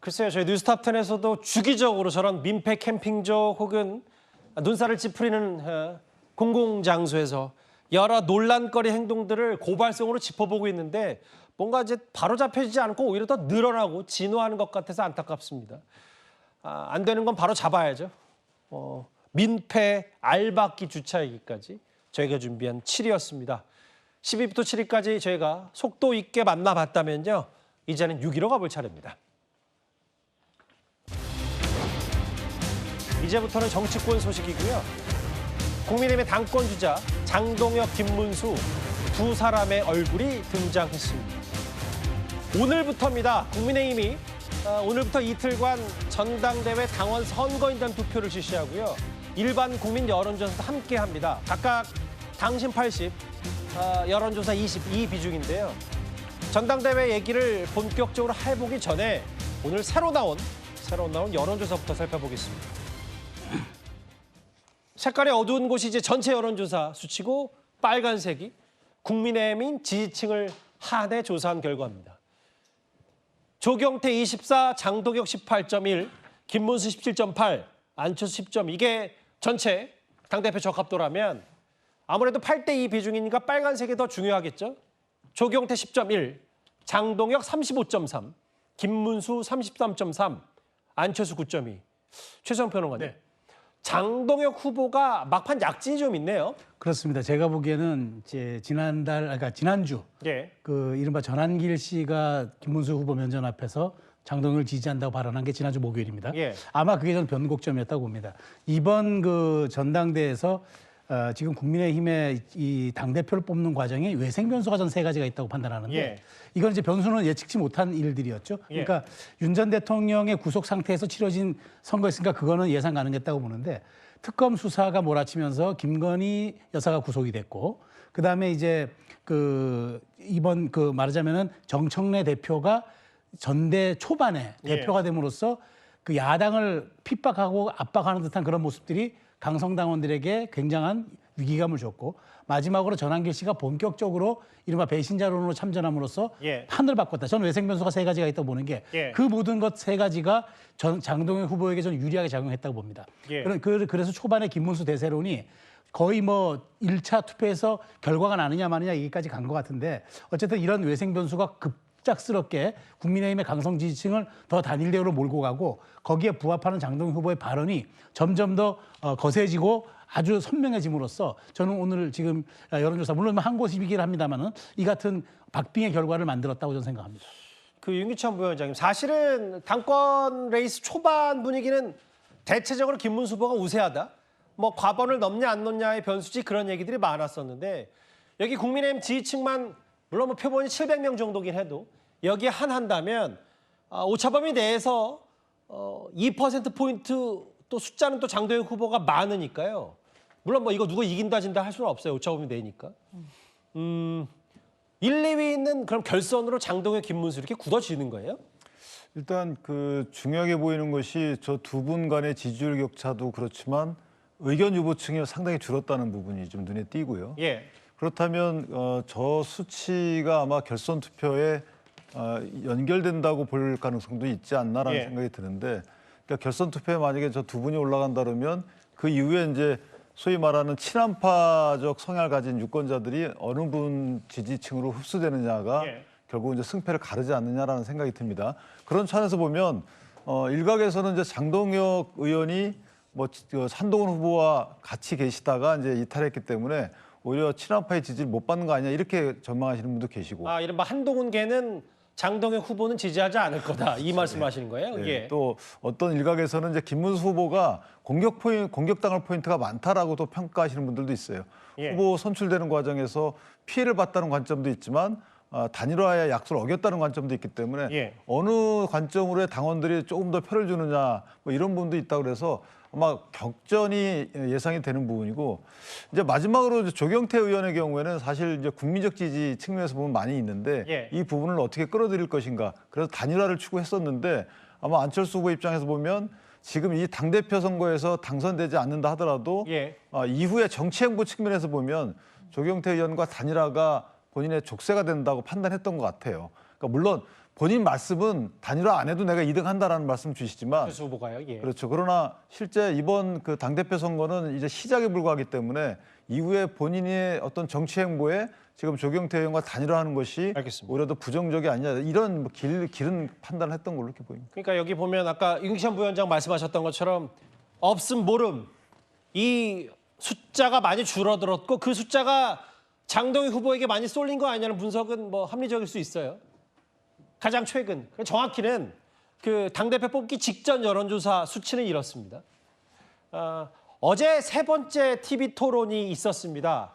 글쎄요, 저희 뉴스탑10에서도 주기적으로 저런 민폐 캠핑족 혹은 눈살을 찌푸리는 공공장소에서 여러 논란거리 행동들을 고발성으로 짚어보고 있는데 뭔가 이제 바로 잡혀지지 않고 오히려 더 늘어나고 진화하는 것 같아서 안타깝습니다. 안 되는 건 바로 잡아야죠. 민폐 알박기 주차 얘기까지 저희가 준비한 7위였습니다. 10위부터 7위까지 저희가 속도 있게 만나봤다면요. 이제는 6위로 가볼 차례입니다. 이제부터는 정치권 소식이고요. 국민의힘의 당권주자 장동혁, 김문수 두 사람의 얼굴이 등장했습니다. 오늘부터입니다. 국민의힘이 오늘부터 이틀간 전당대회 당원 선거인단 투표를 실시하고요. 일반 국민 여론조사도 함께합니다. 각각 당신 80, 여론조사 22 비중인데요. 전당대회 얘기를 본격적으로 해보기 전에 오늘 새로 나온 여론조사부터 살펴보겠습니다. 색깔이 어두운 곳이 이제 전체 여론조사 수치고 빨간색이 국민의힘인 지지층을 한해 조사한 결과입니다. 조경태 24, 장동혁 18.1, 김문수 17.8, 안철수 10점. 이게 전체 당대표 적합도라면 아무래도 8대2 비중이니까 빨간색이 더 중요하겠죠. 조경태 10.1, 장동혁 35.3, 김문수 33.3, 안철수 9.2. 최수영 평론가님. 네. 장동혁 후보가 막판 약진이 좀 있네요. 그렇습니다. 제가 보기에는 이제 지난주 예. 그 이른바 전한길 씨가 김문수 후보 면전 앞에서 장동혁을 지지한다고 발언한 게 지난주 목요일입니다. 예. 아마 그게 좀 변곡점이었다고 봅니다. 이번 그 전당대회에서 지금 국민의힘의 이 당대표를 뽑는 과정에 외생 변수가 전 3가지가 있다고 판단하는데 예. 이건 이제 변수는 예측치 못한 일들이었죠. 예. 그러니까 윤 전 대통령의 구속 상태에서 치러진 선거였으니까 그거는 예상 가능했다고 보는데 특검 수사가 몰아치면서 김건희 여사가 구속이 됐고 그다음에 이제 그 이번 그 말하자면은 정청래 대표가 전대 초반에 예. 대표가 됨으로써 그 야당을 핍박하고 압박하는 듯한 그런 모습들이 강성당원들에게 굉장한 위기감을 줬고 마지막으로 전한길 씨가 본격적으로 이른바 배신자론으로 참전함으로써 예. 판을 바꿨다. 저는 외생 변수가 3가지가 있다고 보는 게 그 예. 모든 것 3가지가 장동혁 후보에게 저는 유리하게 작용했다고 봅니다. 예. 그래서 초반에 김문수 대세론이 거의 뭐 1차 투표에서 결과가 나느냐 마느냐 얘기까지 간 것 같은데 어쨌든 이런 외생 변수가 급작스럽게 국민의힘의 강성 지지층을 더 단일대우로 몰고 가고 거기에 부합하는 장동혁 후보의 발언이 점점 더 거세지고 아주 선명해짐으로써 저는 오늘 지금 여론조사 물론 한 곳이긴 합니다만은 이 같은 박빙의 결과를 만들었다고 저는 생각합니다. 그 윤기찬 부위원장님, 사실은 당권 레이스 초반 분위기는 대체적으로 김문수 후보가 우세하다. 뭐 과반을 넘냐 안 넘냐의 변수지 그런 얘기들이 많았었는데 여기 국민의힘 지지층만 물론 뭐 표본이 700명 정도긴 해도 여기에 한한다면 오차범위 내에서 2%포인트 또 숫자는 또 장동혁 후보가 많으니까요. 물론 뭐 이거 누가 이긴다 진다 할 수는 없어요. 오차범위 내니까. 1, 2위 있는 그럼 결선으로 장동혁, 김문수 이렇게 굳어지는 거예요? 일단 그 중요하게 보이는 것이 저 두 분 간의 지지율 격차도 그렇지만 의견 유보층이 상당히 줄었다는 부분이 좀 눈에 띄고요. 예. 그렇다면 저 수치가 아마 결선 투표에 연결된다고 볼 가능성도 있지 않나라는 예. 생각이 드는데, 그러니까 결선 투표에 만약에 저 두 분이 올라간다 그러면 그 이후에 이제 소위 말하는 친한파적 성향을 가진 유권자들이 어느 분 지지층으로 흡수되느냐가 예. 결국 이제 승패를 가르지 않느냐라는 생각이 듭니다. 그런 차원에서 보면 일각에서는 이제 장동혁 의원이 뭐 한동훈 후보와 같이 계시다가 이제 이탈했기 때문에 오히려 친한파의 지지를 못 받는 거 아니냐 이렇게 전망하시는 분도 계시고. 이른바 한동훈계는 장동혁 후보는 지지하지 않을 거다. 이 말씀하시는 거예요? 네, 예. 또 어떤 일각에서는 이제 김문수 후보가 공격당할 포인트가 많다라고 또 평가하시는 분들도 있어요. 예. 후보 선출되는 과정에서 피해를 봤다는 관점도 있지만 단일화의 약속을 어겼다는 관점도 있기 때문에 예. 어느 관점으로의 당원들이 조금 더 표를 주느냐 뭐 이런 부분도 있다고 그래서 아마 격전이 예상이 되는 부분이고, 이제 마지막으로 이제 조경태 의원의 경우에는 사실 이제 국민적 지지 측면에서 보면 많이 있는데 예. 이 부분을 어떻게 끌어들일 것인가, 그래서 단일화를 추구했었는데 아마 안철수 후보 입장에서 보면 지금 이 당대표 선거에서 당선되지 않는다 하더라도 예. 이후에 정치 행보 측면에서 보면 조경태 의원과 단일화가 본인의 족쇄가 된다고 판단했던 것 같아요. 그러니까 물론 본인 말씀은 단일화 안 해도 내가 2등 한다라는 말씀 주시지만 안철수 후보가요. 예. 그렇죠. 그러나 실제 이번 그 당대표 선거는 이제 시작에 불과하기 때문에 이후에 본인의 어떤 정치 행보에 지금 조경태 의원과 단일화하는 것이 알겠습니다. 오히려 더 부정적이 아니냐 이런 뭐 기른 판단을 했던 걸로 이렇게 보입니다. 그러니까 여기 보면 아까 윤기찬 부위원장 말씀하셨던 것처럼 없음 모름 이 숫자가 많이 줄어들었고 그 숫자가 장동혁 후보에게 많이 쏠린 거 아니냐는 분석은 뭐 합리적일 수 있어요. 가장 최근 정확히는 그 당대표 뽑기 직전 여론조사 수치는 이렇습니다. 어제 3번째 TV 토론이 있었습니다.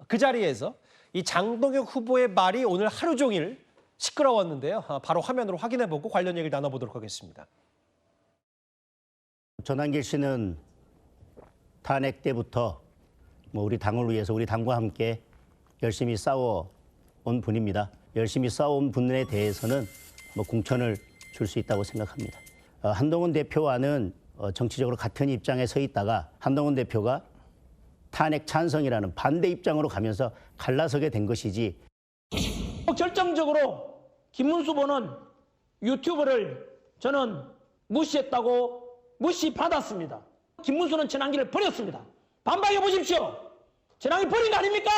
그 자리에서 이 장동혁 후보의 말이 오늘 하루 종일 시끄러웠는데요. 바로 화면으로 확인해보고 관련 얘기를 나눠보도록 하겠습니다. 전한길 씨는 탄핵 때부터 우리 당을 위해서 우리 당과 함께 열심히 싸워온 분입니다. 열심히 싸워온 분에 대해서는 공천을 줄 수 있다고 생각합니다. 한동훈 대표와는 정치적으로 같은 입장에 서 있다가 한동훈 대표가 탄핵 찬성이라는 반대 입장으로 가면서 갈라서게 된 것이지. 결정적으로 김문수 후보는 유튜브를 저는 무시했다고 무시받았습니다. 김문수는 전환기를 버렸습니다. 반박해 보십시오. 전환기 버린 거 아닙니까?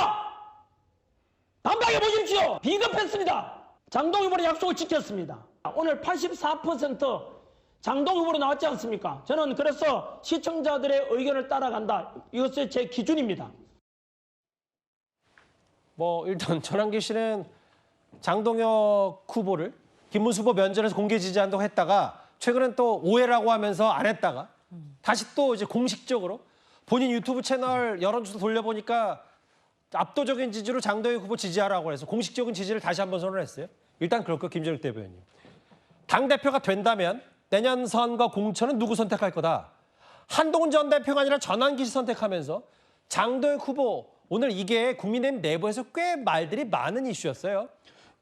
반박해 보십시오. 비겁했습니다. 장동 후보의 약속을 지켰습니다. 오늘 84% 장동 후보로 나왔지 않습니까? 저는 그래서 시청자들의 의견을 따라간다. 이것이 제 기준입니다. 일단 전환기 씨는 장동혁 후보를 김문수 후보 면전에서 공개 지지한다고 했다가 최근엔 또 오해라고 하면서 안 했다가 다시 또 이제 공식적으로 본인 유튜브 채널 여론조사 돌려보니까 압도적인 지지로 장동혁 후보 지지하라고 해서 공식적인 지지를 다시 한번 선언했어요. 일단 그렇고 김정일 대변인. 당대표가 된다면 내년 선거 공천은 누구 선택할 거다. 한동훈 전 대표가 아니라 전환기 씨 선택하면서 장동혁 후보 오늘 이게 국민의힘 내부에서 꽤 말들이 많은 이슈였어요.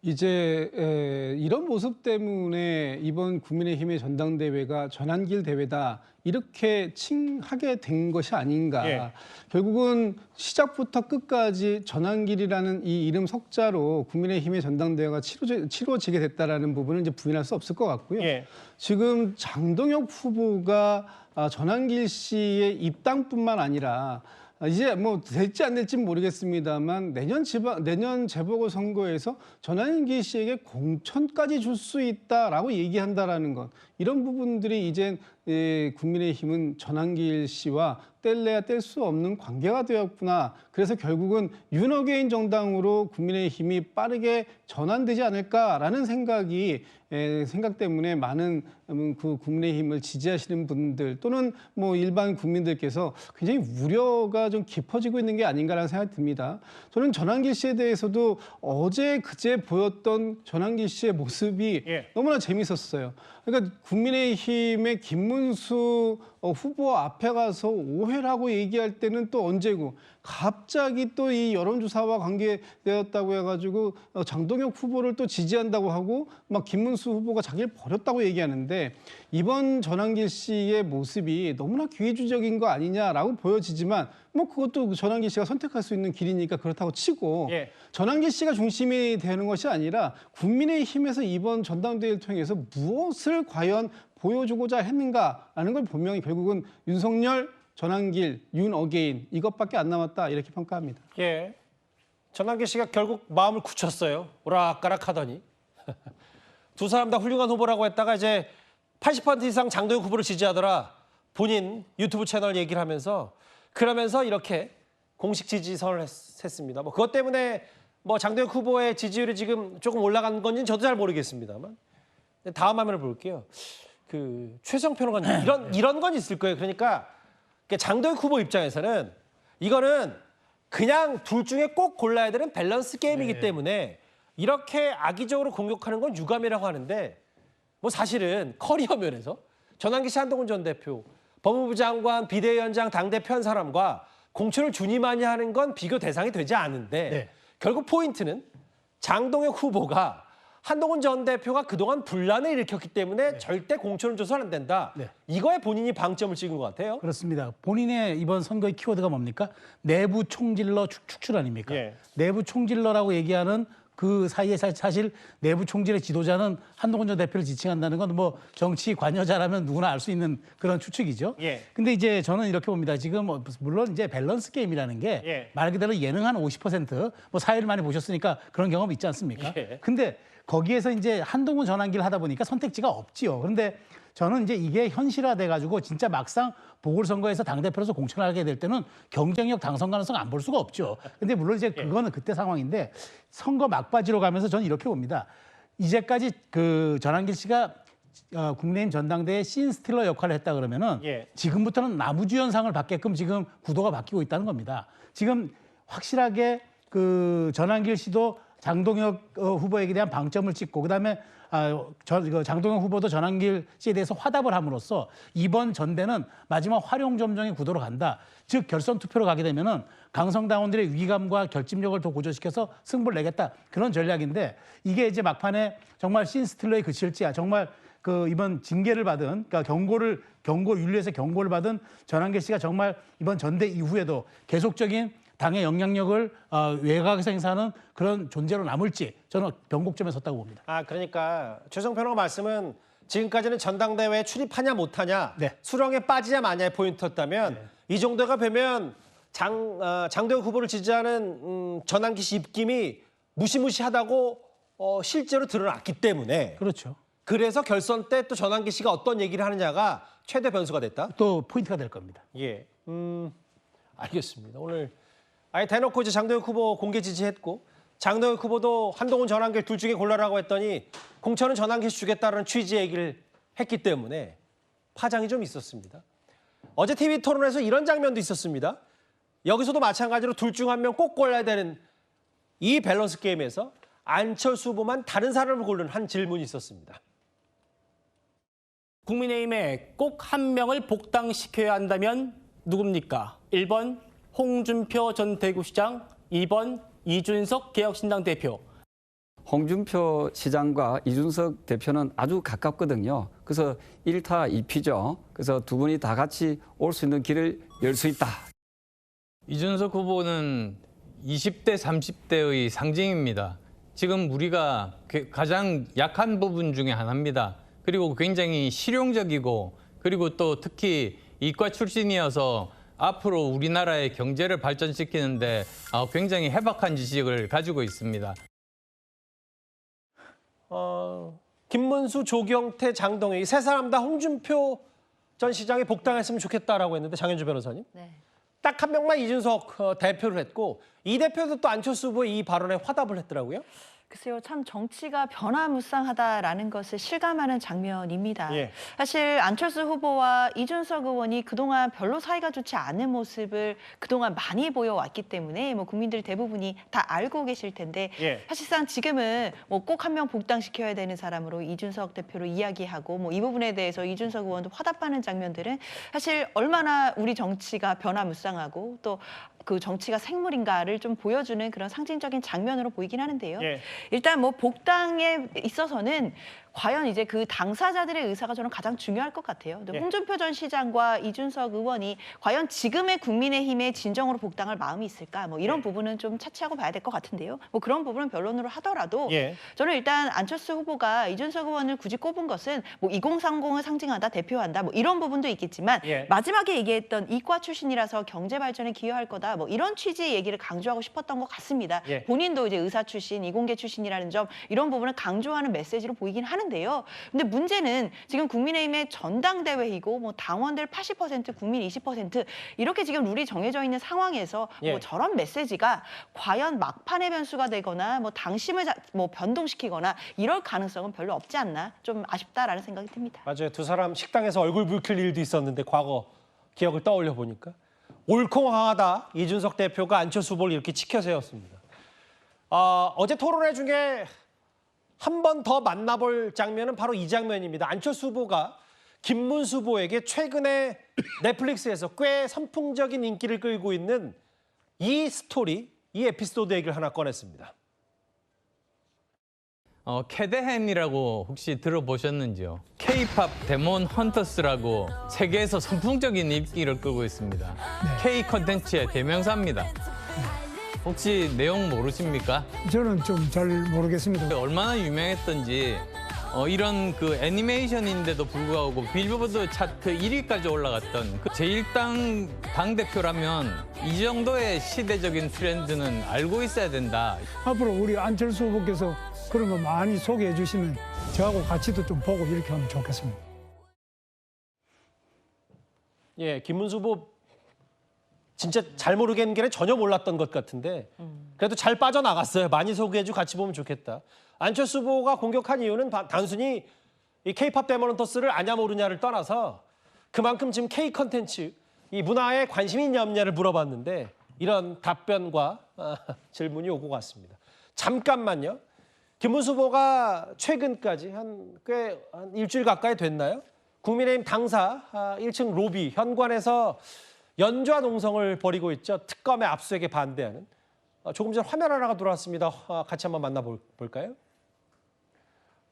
이제 이런 모습 때문에 이번 국민의힘의 전당대회가 전환길 대회다 이렇게 칭하게 된 것이 아닌가. 예. 결국은 시작부터 끝까지 전환길이라는 이 이름 석자로 국민의힘의 전당대회가 치러지게 됐다라는 부분은 이제 부인할 수 없을 것 같고요. 예. 지금 장동혁 후보가 전환길 씨의 입당뿐만 아니라 이제 될지 안 될지는 모르겠습니다만 내년 재보궐선거에서 전환기 씨에게 공천까지 줄 수 있다라고 얘기한다라는 것, 이런 부분들이 이제 국민의힘은 전환길 씨와 뗄래야 뗄 수 없는 관계가 되었구나. 그래서 결국은 윤어게인 정당으로 국민의힘이 빠르게 전환되지 않을까라는 생각 때문에 많은 그 국민의힘을 지지하시는 분들 또는 일반 국민들께서 굉장히 우려가 좀 깊어지고 있는 게 아닌가라는 생각이 듭니다. 저는 전환길 씨에 대해서도 어제 그제 보였던 전환길 씨의 모습이 너무나 재밌었어요. 그러니까 국민의힘의 김문수 후보 앞에 가서 오해를 하고 얘기할 때는 또 언제고 갑자기 또 이 여론조사와 관계되었다고 해가지고 장동혁 후보를 또 지지한다고 하고 막 김문수 후보가 자기를 버렸다고 얘기하는데 이번 전환길 씨의 모습이 너무나 기회주의적인 거 아니냐라고 보여지지만 그것도 전환길 씨가 선택할 수 있는 길이니까 그렇다고 치고 전환길 씨가 중심이 되는 것이 아니라 국민의힘에서 이번 전당대회를 통해서 무엇을 과연 보여주고자 했는가라는 걸 분명히 결국은 윤석열, 전환길, 윤어게인 이것밖에 안 남았다 이렇게 평가합니다. 예. 전환기 씨가 결국 마음을 굳혔어요. 오락가락 하더니. 두 사람 다 훌륭한 후보라고 했다가 이제 80% 이상 장동혁 후보를 지지하더라. 본인 유튜브 채널 얘기를 하면서 그러면서 이렇게 공식 지지 선언을 했습니다. 그것 때문에 장동혁 후보의 지지율이 지금 조금 올라간 건지는 저도 잘 모르겠습니다만. 다음 화면을 볼게요. 최성 평론가님 이런 건 있을 거예요. 그러니까 장동혁 후보 입장에서는 이거는 그냥 둘 중에 꼭 골라야 되는 밸런스 게임이기 때문에 이렇게 악의적으로 공격하는 건 유감이라고 하는데 사실은 커리어 면에서 전환기 씨, 한동훈 전 대표, 법무부 장관, 비대위원장, 당대표 한 사람과 공천을 주니 마니 하는 건 비교 대상이 되지 않은데 결국 포인트는 장동혁 후보가 한동훈 전 대표가 그동안 분란을 일으켰기 때문에 절대 공천을 줘서는 안 된다. 이거에 본인이 방점을 찍은 것 같아요. 그렇습니다. 본인의 이번 선거의 키워드가 뭡니까? 내부 총질러 축출 아닙니까? 내부 총질러라고 얘기하는 그 사이에 사실 내부 총질의 지도자는 한동훈 전 대표를 지칭한다는 건 정치 관여자라면 누구나 알 수 있는 그런 추측이죠. 근데 이제 저는 이렇게 봅니다. 지금 물론 이제 밸런스 게임이라는 게 말 그대로 예능 한 50%, 사회를 많이 보셨으니까 그런 경험 있지 않습니까? 근데 거기에서 이제 한동훈 전환기를 하다 보니까 선택지가 없지요. 그런데 저는 이제 이게 현실화돼 가지고 진짜 막상 보궐선거에서 당대표로서 공천을 하게 될 때는 경쟁력 당선 가능성 안 볼 수가 없죠. 근데 물론 이제 그거는 그때 상황인데 선거 막바지로 가면서 저는 이렇게 봅니다. 이제까지 전환길 씨가 국민의힘 전당대회 씬스틸러 역할을 했다 그러면은 지금부터는 나무주연상을 받게끔 지금 구도가 바뀌고 있다는 겁니다. 지금 확실하게 전환길 씨도 장동혁 후보에게 대한 방점을 찍고 그다음에 장동혁 후보도 전환길 씨에 대해서 화답을 함으로써 이번 전대는 마지막 활용점정의 구도로 간다. 즉 결선 투표로 가게 되면은 강성당원들의 위감과 결집력을 더 고조시켜서 승부를 내겠다. 그런 전략인데 이게 이제 막판에 정말 신스틸러에 그칠지야 정말 그 이번 징계를 받은 그러니까 윤리에서 경고를 받은 전환길 씨가 정말 이번 전대 이후에도 계속적인 당의 영향력을 외곽에서 행사하는 그런 존재로 남을지 저는 변곡점에 섰다고 봅니다. 그러니까 최종 평론가 말씀은 지금까지는 전당대회에 출입하냐 못하냐, 네. 수렁에 빠지냐 마냐의 포인트였다면 이 정도가 되면 장동혁 후보를 지지하는 전환기 씨 입김이 무시무시하다고 실제로 드러났기 때문에 그렇죠. 그래서 결선 때 또 전환기 씨가 어떤 얘기를 하느냐가 최대 변수가 됐다? 또 포인트가 될 겁니다. 예, 알겠습니다. 오늘 아예 대놓고 이제 장동혁 후보 공개 지지했고 장동혁 후보도 한동훈 전환길 둘 중에 골라라고 했더니 공천은 전환길 씨 주겠다는 취지의 얘기를 했기 때문에 파장이 좀 있었습니다. 어제 TV 토론에서 이런 장면도 있었습니다. 여기서도 마찬가지로 둘 중 한 명 꼭 골라야 되는 이 밸런스 게임에서 안철수 후보만 다른 사람을 고르는 한 질문이 있었습니다. 국민의힘에 꼭 한 명을 복당시켜야 한다면 누굽니까? 1번 홍준표 전 대구시장, 2번 이준석 개혁신당 대표. 홍준표 시장과 이준석 대표는 아주 가깝거든요. 그래서 1타 2피죠. 그래서 두 분이 다 같이 올 수 있는 길을 열 수 있다. 이준석 후보는 20대, 30대의 상징입니다. 지금 우리가 가장 약한 부분 중에 하나입니다. 그리고 굉장히 실용적이고 그리고 또 특히 이과 출신이어서 앞으로 우리나라의 경제를 발전시키는데 굉장히 해박한 지식을 가지고 있습니다. 김문수, 조경태, 장동혁 이 세 사람 다 홍준표 전 시장이 복당했으면 좋겠다라고 했는데 장현주 변호사님. 네. 딱 한 명만 이준석 대표를 했고 이 대표도 또 안철수 후보의 이 발언에 화답을 했더라고요. 글쎄요, 참 정치가 변화무쌍하다라는 것을 실감하는 장면입니다. 예. 사실 안철수 후보와 이준석 의원이 그동안 별로 사이가 좋지 않은 모습을 그동안 많이 보여왔기 때문에 뭐 국민들 대부분이 다 알고 계실 텐데 예. 사실상 지금은 뭐 꼭 한 명 복당시켜야 되는 사람으로 이준석 대표로 이야기하고 뭐 이 부분에 대해서 이준석 의원도 화답하는 장면들은 사실 얼마나 우리 정치가 변화무쌍하고 또 그 정치가 생물인가를 좀 보여주는 그런 상징적인 장면으로 보이긴 하는데요. 예. 일단 뭐 복당에 있어서는 과연 이제 그 당사자들의 의사가 저는 가장 중요할 것 같아요. 예. 홍준표 전 시장과 이준석 의원이 과연 지금의 국민의힘에 진정으로 복당할 마음이 있을까? 뭐 이런 부분은 좀 차치하고 봐야 될 것 같은데요. 뭐 그런 부분은 변론으로 하더라도 예. 저는 일단 안철수 후보가 이준석 의원을 굳이 꼽은 것은 뭐 2030을 상징한다, 대표한다, 뭐 이런 부분도 있겠지만 예. 마지막에 얘기했던 이과 출신이라서 경제 발전에 기여할 거다, 뭐 이런 취지의 얘기를 강조하고 싶었던 것 같습니다. 예. 본인도 이제 의사 출신, 이공계 출신이라는 점 이런 부분을 강조하는 메시지로 보이긴 하는데요. 근데 문제는 지금 국민의힘의 전당대회이고 뭐 당원들 80%, 국민 20% 이렇게 지금 룰이 정해져 있는 상황에서 예. 뭐 저런 메시지가 과연 막판의 변수가 되거나 뭐 당심을 뭐 변동시키거나 이럴 가능성은 별로 없지 않나 좀 아쉽다라는 생각이 듭니다. 맞아요. 두 사람 식당에서 얼굴 붉힐 일도 있었는데 과거 기억을 떠올려 보니까 옳고 강하다 이준석 대표가 안철수 후보를 이렇게 치켜 세웠습니다. 어제 토론회 중에 한 번 더 만나볼 장면은 바로 이 장면입니다. 안철수 후보가 김문수 후보에게 최근에 넷플릭스에서 꽤 선풍적인 인기를 끌고 있는 이 스토리, 이 에피소드 얘기를 하나 꺼냈습니다. 캐데헨이라고 혹시 들어보셨는지요? K-팝 데몬 헌터스라고 세계에서 선풍적인 인기를 끌고 있습니다. K 컨텐츠의 대명사입니다. 혹시 내용 모르십니까? 저는 좀 잘 모르겠습니다. 얼마나 유명했던지 이런 그 애니메이션인데도 불구하고 빌보드 차트 1위까지 올라갔던 그 제1당 당대표라면 이 정도의 시대적인 트렌드는 알고 있어야 된다. 앞으로 우리 안철수 후보께서 그런 거 많이 소개해 주시면 저하고 같이도 좀 보고 이렇게 하면 좋겠습니다. 예, 김문수 후보 진짜 잘 모르겠는 게 전혀 몰랐던 것 같은데 그래도 잘 빠져나갔어요. 많이 소개해주고 같이 보면 좋겠다. 안철수 후보가 공격한 이유는 단순히 이 K-팝 데모넌터스를 아냐 모르냐를 떠나서 그만큼 지금 K 컨텐츠, 이 문화에 관심이 있냐 없냐를 물어봤는데 이런 답변과 질문이 오고 갔습니다. 잠깐만요. 김문수 후보가 최근까지 한 일주일 가까이 됐나요? 국민의힘 당사 1층 로비 현관에서 연좌 농성을 벌이고 있죠. 특검의 압수수색에 반대하는. 조금 전 화면 하나가 들어왔습니다. 같이 한번 만나볼까요?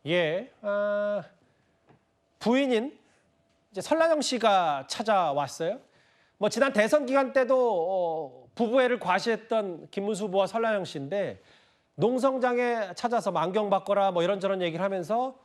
예, 부인인 이제 설란영 씨가 찾아왔어요. 뭐 지난 대선 기간 때도 부부애를 과시했던 김문수 후보와 설란영 씨인데 농성장에 찾아서 안경 바꿔라 뭐 이런저런 얘기를 하면서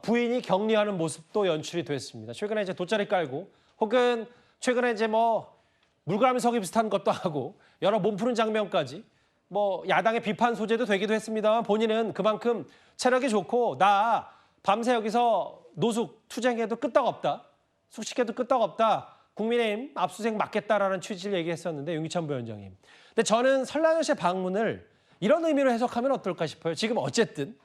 부인이 격리하는 모습도 연출이 됐습니다. 최근에 이제 돗자리 깔고 혹은 최근에 이제 뭐 물가람 서기 비슷한 것도 하고 여러 몸푸는 장면까지 뭐 야당의 비판 소재도 되기도 했습니다만 본인은 그만큼 체력이 좋고 나 밤새 여기서 노숙 투쟁해도 끄떡없다. 숙식해도 끄떡없다. 국민의힘 압수수색 막겠다라는 취지를 얘기했었는데 윤기찬 부위원장님. 근데 저는 설란영 씨의 방문을 이런 의미로 해석하면 어떨까 싶어요. 지금 어쨌든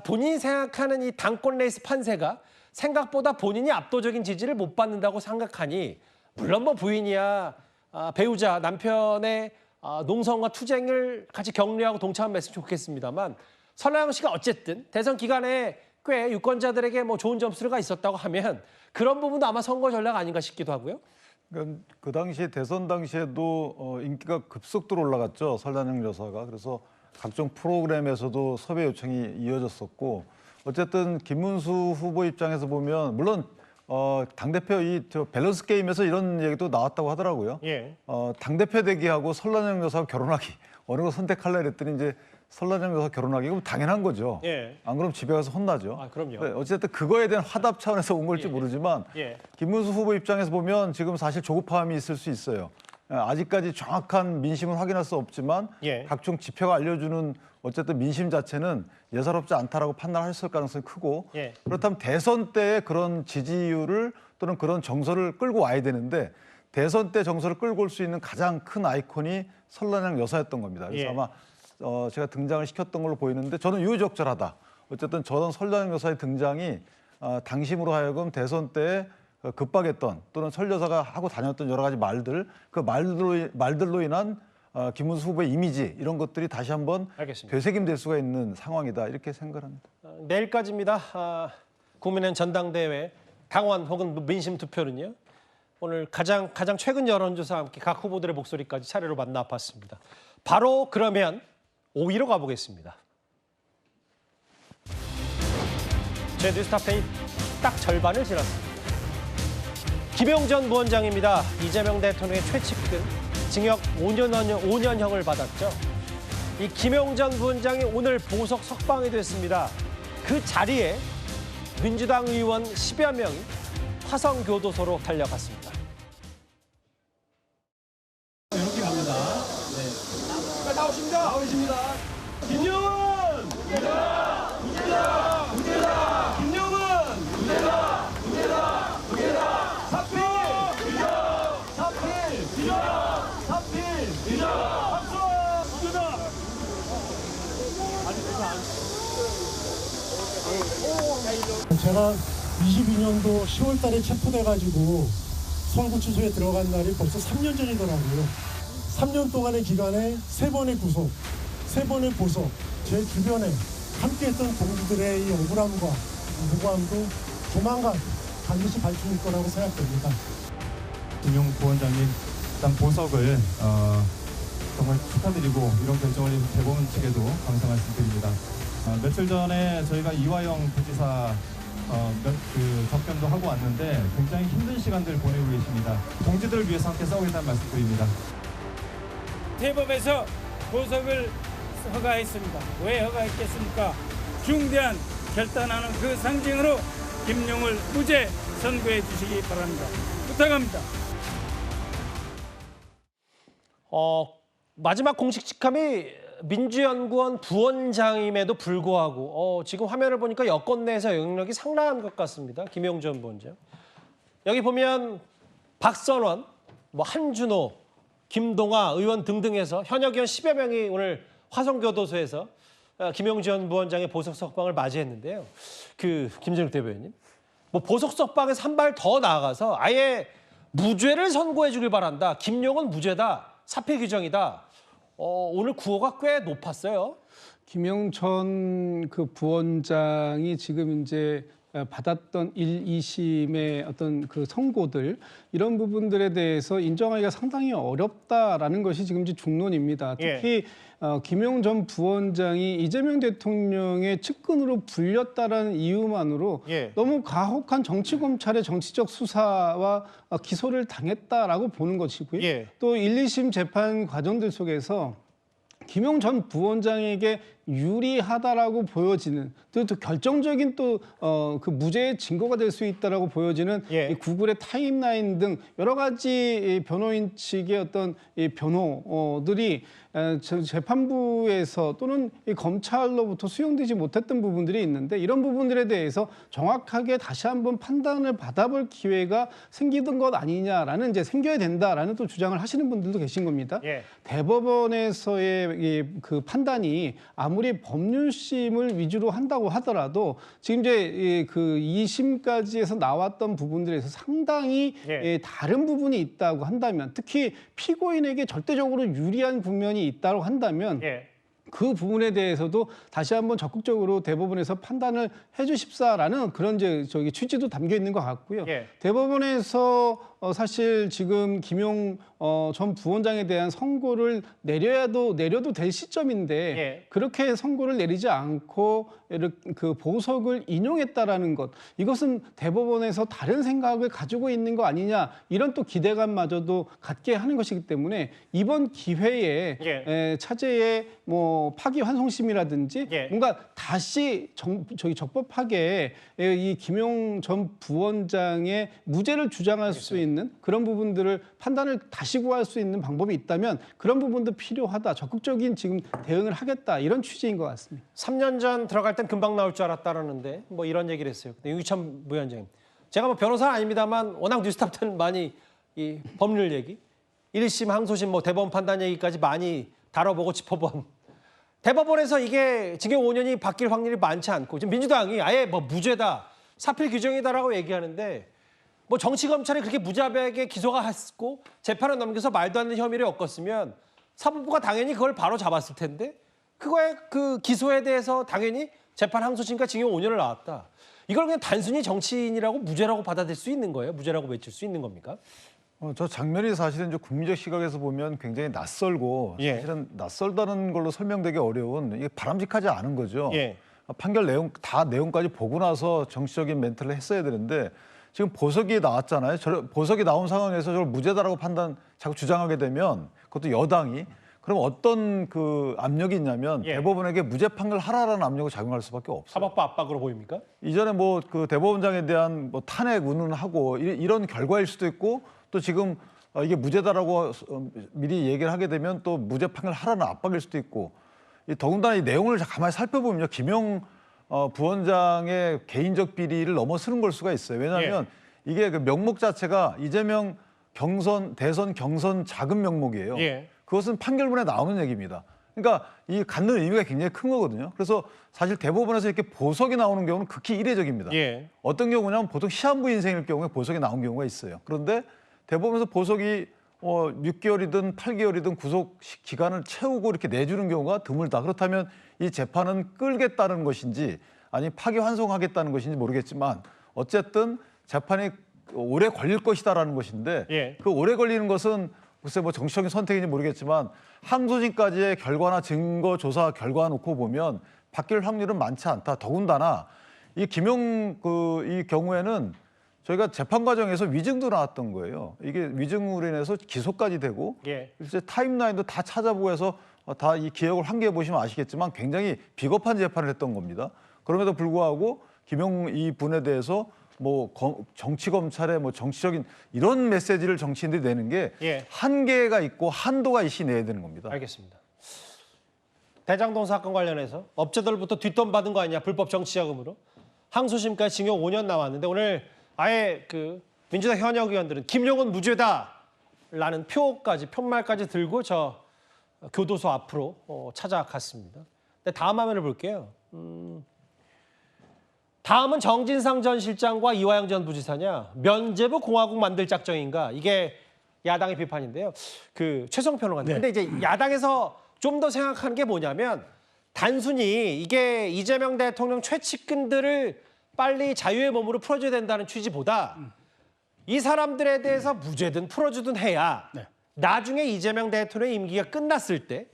본인이 생각하는 이 당권 레이스 판세가 생각보다 본인이 압도적인 지지를 못 받는다고 생각하니 물론 뭐 부인이야 배우자 남편의 농성과 투쟁을 같이 격려하고 동참하면 좋겠습니다만 설란영 씨가 어쨌든 대선 기간에 꽤 유권자들에게 뭐 좋은 점수가 있었다고 하면 그런 부분도 아마 선거 전략 아닌가 싶기도 하고요. 그러니까 그 당시 대선 당시에도 인기가 급속도로 올라갔죠. 설란영 여사가. 그래서 각종 프로그램에서도 섭외 요청이 이어졌었고 어쨌든 김문수 후보 입장에서 보면 물론 당대표 저 밸런스 게임에서 이런 얘기도 나왔다고 하더라고요. 예. 당대표 되기하고 설란영 여사하고 결혼하기 어느 거 선택할래 그랬더니 이제 설란영 여사 결혼하기 그럼 당연한 거죠. 예. 안 그러면 집에 가서 혼나죠. 그럼요. 어쨌든 그거에 대한 화답 차원에서 온 걸지 모르지만 김문수 후보 입장에서 보면 지금 사실 조급함이 있을 수 있어요. 아직까지 정확한 민심은 확인할 수 없지만 각종 지표가 알려주는 어쨌든 민심 자체는 예사롭지 않다라고 판단했을 가능성이 크고 그렇다면 대선 때의 그런 지지율을 또는 그런 정서를 끌고 와야 되는데 대선 때 정서를 끌고 올 수 있는 가장 큰 아이콘이 설란영 여사였던 겁니다. 그래서 아마 제가 등장을 시켰던 걸로 보이는데 저는 유의적절하다. 어쨌든 저는 설란영 여사의 등장이 당심으로 하여금 대선 때 급박했던 또는 설 여사가 하고 다녔던 여러 가지 말들 그 말들로 인한 김문수 후보의 이미지 이런 것들이 다시 한번 되새김될 수가 있는 상황이다 이렇게 생각합니다. 내일까지입니다. 국민의힘 전당대회 당원 혹은 민심 투표는요. 오늘 가장 최근 여론조사와 함께 각 후보들의 목소리까지 차례로 만나봤습니다. 바로 그러면 5위로 가보겠습니다. 제 뉴스타페이 딱 절반을 지났습니다. 김용전 부원장입니다. 이재명 대통령의 최측근 징역 5년형을 받았죠. 이 김용전 부원장이 오늘 보석 석방이 됐습니다. 그 자리에 민주당 의원 10여 명이 화성교도소로 달려갔습니다. 이렇게 갑니다. 네. 나오십니다. 나오십니다. 김용은! 무죄다! 무죄다! 무죄다! 김용은! 무죄다! 무죄다! 무죄다! 사필! 유죄! 사필! 유죄! 사필! 유죄! 박수! 무죄다! 제가 22년도 10월 달에 체포돼가지고 서울구치소에 들어간 날이 벌써 3년 전이더라고요. 3년 동안의 기간에 3번의 구속, 3번의 보석, 제 주변에 함께했던 동지들의 이 억울함과 무고함도 조만간 반드시 밝힐 거라고 생각됩니다. 김용 부원장님 일단 보석을 정말 축하드리고 이런 결정을 대법원 측에도 감사 말씀드립니다. 며칠 전에 저희가 이화영 부지사 접견도 하고 왔는데 굉장히 힘든 시간들 보내고 계십니다. 동지들을 위해서 함께 싸우겠다는 말씀드립니다. 대법에서 보석을 허가했습니다. 왜 허가했겠습니까? 중대한 결단하는 그 상징으로 김용을 무죄 선고해 주시기 바랍니다. 부탁합니다. 마지막 공식 직함이 민주연구원 부원장임에도 불구하고 지금 화면을 보니까 여권 내에서 영향력이 상당한 것 같습니다. 김용전 부원장. 여기 보면 박선원, 한준호, 김동아 의원 등등해서 현역 의원 10여 명이 오늘 화성교도소에서 김용전 부원장의 보석 석방을 맞이했는데요. 김진욱 대변인, 보석 석방에서 한 발 더 나아가서 아예 무죄를 선고해 주길 바란다. 김용은 무죄다. 사필 규정이다. 오늘 구호가 꽤 높았어요. 김영천 그 부원장이 지금 이제 받았던 1, 2심의 어떤 그 선고들 이런 부분들에 대해서 인정하기가 상당히 어렵다라는 것이 지금 이제 중론입니다. 특히 김용 전 부원장이 이재명 대통령의 측근으로 불렸다라는 이유만으로 너무 가혹한 정치 검찰의 정치적 수사와 기소를 당했다라고 보는 것이고요. 또 1, 2심 재판 과정들 속에서 김용 전 부원장에게 유리하다라고 보여지는 또 결정적인 또 그 무죄의 증거가 될 수 있다라고 보여지는 이 구글의 타임라인 등 여러 가지 변호인 측의 어떤 이 변호들이 재판부에서 또는 이 검찰로부터 수용되지 못했던 부분들이 있는데 이런 부분들에 대해서 정확하게 다시 한번 판단을 받아볼 기회가 생기던 것 아니냐라는 이제 생겨야 된다라는 또 주장을 하시는 분들도 계신 겁니다. 대법원에서의 그 판단이 아무리 법률심을 위주로 한다고 하더라도 지금 이제 그 2심까지에서 나왔던 부분들에서 상당히 다른 부분이 있다고 한다면 특히 피고인에게 절대적으로 유리한 국면이 있다고 한다면 그 부분에 대해서도 다시 한번 적극적으로 대법원에서 판단을 해주십사라는 그런 저기 취지도 담겨 있는 것 같고요. 대법원에서 사실 지금 김용 전 부원장에 대한 선고를 내려도 될 시점인데 그렇게 선고를 내리지 않고 그 보석을 인용했다라는 것 이것은 대법원에서 다른 생각을 가지고 있는 거 아니냐 이런 또 기대감마저도 갖게 하는 것이기 때문에 이번 기회에 차제의 뭐 파기환송심이라든지 뭔가 다시 저기 적법하게 이 김용 전 부원장의 무죄를 주장할 수 있는 그런 부분들을 판단을 다시 구할 수 있는 방법이 있다면 그런 부분도 필요하다. 적극적인 지금 대응을 하겠다. 이런 취지인 것 같습니다. 3년 전 들어갈 땐 금방 나올 줄 알았다라는데 뭐 이런 얘기를 했어요. 근데 유기천 부위원장님. 제가 뭐 변호사는 아닙니다만 워낙 뉴스탑 때는 많이 이 법률 얘기, 1심, 항소심, 뭐 대법원 판단 얘기까지 많이 다뤄보고 짚어본 대법원에서 이게 징역 5년이 바뀔 확률이 많지 않고 지금 민주당이 아예 뭐 무죄다, 사필 규정이다라고 얘기하는데 뭐 정치 검찰이 그렇게 무자비하게 기소가 했고 재판을 넘겨서 말도 안 되는 혐의를 엮었으면 사법부가 당연히 그걸 바로 잡았을 텐데 그거에 그 기소에 대해서 당연히 재판 항소심과 징역 5년을 나왔다. 이걸 그냥 단순히 정치인이라고 무죄라고 받아들일 수 있는 거예요? 무죄라고 외칠 수 있는 겁니까? 저 장면이 사실은 이제 국민적 시각에서 보면 굉장히 낯설고 사실은 낯설다는 걸로 설명되기 어려운 이게 바람직하지 않은 거죠. 판결 내용까지 보고 나서 정치적인 멘트를 했어야 되는데 지금 보석이 나왔잖아요. 보석이 나온 상황에서 저걸 무죄다라고 자꾸 주장하게 되면 그것도 여당이 그럼 어떤 그 압력이 있냐면 대법원에게 무죄 판결 하라라는 압력을 작용할 수밖에 없어요. 사법부 압박으로 보입니까? 이전에 뭐 그 대법원장에 대한 뭐 탄핵 운운하고 이런 결과일 수도 있고 또 지금 이게 무죄다라고 미리 얘기를 하게 되면 또 무죄 판결 하라는 압박일 수도 있고 더군다나 이 내용을 가만히 살펴보면요. 김용 부원장의 개인적 비리를 넘어서는 걸 수가 있어요. 왜냐하면 이게 그 명목 자체가 이재명 대선 경선 자금 명목이에요. 그것은 판결문에 나오는 얘기입니다. 그러니까 이 갖는 의미가 굉장히 큰 거거든요. 그래서 사실 대법원에서 이렇게 보석이 나오는 경우는 극히 이례적입니다. 어떤 경우냐면 보통 시한부 인생일 경우에 보석이 나온 경우가 있어요. 그런데 대법원에서 보석이 6개월이든 8개월이든 구속 기간을 채우고 이렇게 내주는 경우가 드물다. 그렇다면 이 재판은 끌겠다는 것인지 아니 파기환송하겠다는 것인지 모르겠지만 어쨌든 재판이 오래 걸릴 것이다라는 것인데 그 오래 걸리는 것은 글쎄 뭐 정치적인 선택인지 모르겠지만 항소심까지의 결과나 증거 조사 결과 놓고 보면 바뀔 확률은 많지 않다. 더군다나 이 김용 이 경우에는 저희가 재판 과정에서 위증도 나왔던 거예요. 이게 위증으로 인해서 기소까지 되고 이제 타임라인도 다 찾아보고 해서 다 이 기억을 함께 보시면 아시겠지만 굉장히 비겁한 재판을 했던 겁니다. 그럼에도 불구하고 김용 이 분에 대해서 뭐 정치 검찰의 뭐 정치적인 이런 메시지를 정치인들이 내는 게 한계가 있고 한도가 있이 내야 되는 겁니다. 알겠습니다. 대장동 사건 관련해서 업체들부터 뒷돈 받은 거 아니냐 불법 정치자금으로 항소심까지 징역 5년 나왔는데 오늘 아예 그 민주당 현역 의원들은 김용은 무죄다라는 표말까지 들고 저 교도소 앞으로 찾아갔습니다. 근데 다음 화면을 볼게요. 다음은 정진상 전 실장과 이화영 전 부지사냐 면죄부 공화국 만들 작정인가 이게 야당의 비판인데요. 그 최성 평론가님. 근데 이제 야당에서 좀 더 생각하는 게 뭐냐면 단순히 이게 이재명 대통령 최측근들을 빨리 자유의 몸으로 풀어줘야 된다는 취지보다 이 사람들에 대해서 무죄든 풀어주든 해야 나중에 이재명 대통령의 임기가 끝났을 때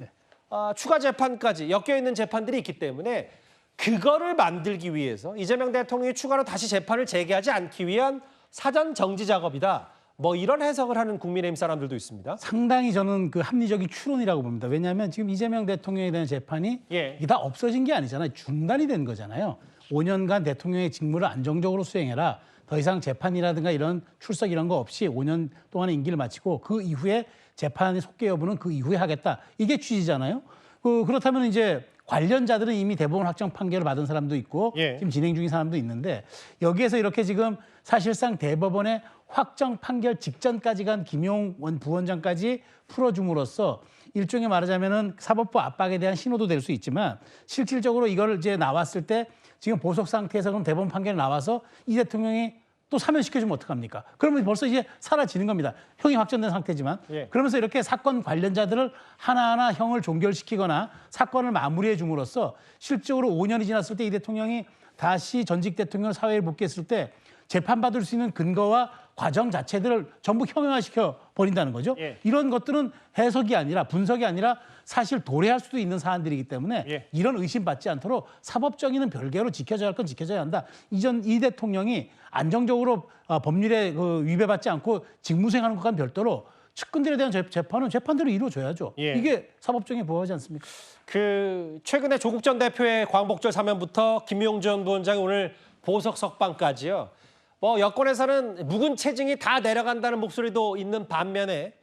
추가 재판까지 엮여있는 재판들이 있기 때문에 그거를 만들기 위해서 이재명 대통령이 추가로 다시 재판을 재개하지 않기 위한 사전 정지 작업이다. 뭐 이런 해석을 하는 국민의힘 사람들도 있습니다. 상당히 저는 그 합리적인 추론이라고 봅니다. 왜냐하면 지금 이재명 대통령에 대한 재판이 이게 다 없어진 게 아니잖아요. 중단이 된 거잖아요. 5년간 대통령의 직무를 안정적으로 수행해라. 더 이상 재판이라든가 이런 출석 이런 거 없이 5년 동안의 임기를 마치고 그 이후에 재판의 속개 여부는 그 이후에 하겠다. 이게 취지잖아요. 그렇다면 이제 관련자들은 이미 대법원 확정 판결을 받은 사람도 있고 지금 진행 중인 사람도 있는데 여기에서 이렇게 지금 사실상 대법원의 확정 판결 직전까지 간 김용원 부원장까지 풀어줌으로써 일종의 말하자면은 사법부 압박에 대한 신호도 될 수 있지만 실질적으로 이걸 이제 나왔을 때 지금 보석 상태에서 그럼 대법원 판결이 나와서 이 대통령이 또 사면시켜주면 어떡합니까? 그러면 벌써 이제 사라지는 겁니다. 형이 확정된 상태지만. 그러면서 이렇게 사건 관련자들을 하나하나 형을 종결시키거나 사건을 마무리해 줌으로써 실질적으로 5년이 지났을 때 이 대통령이 다시 전직 대통령 사회에 복귀했을 때 재판받을 수 있는 근거와 과정 자체들을 전부 형용화시켜 버린다는 거죠. 이런 것들은 해석이 아니라 분석이 아니라 사실 도래할 수도 있는 사안들이기 때문에 이런 의심받지 않도록 사법정의는 별개로 지켜져야 할 건 지켜져야 한다. 이 대통령이 안정적으로 법률에 위배받지 않고 직무수행하는 것과는 별도로 측근들에 대한 재판은 재판대로 이루어져야죠. 이게 사법정의에 부합하지 않습니까? 최근에 조국 전 대표의 광복절 사면부터 김용전 부원장이 오늘 보석 석방까지요. 여권에서는 묵은 체증이 다 내려간다는 목소리도 있는 반면에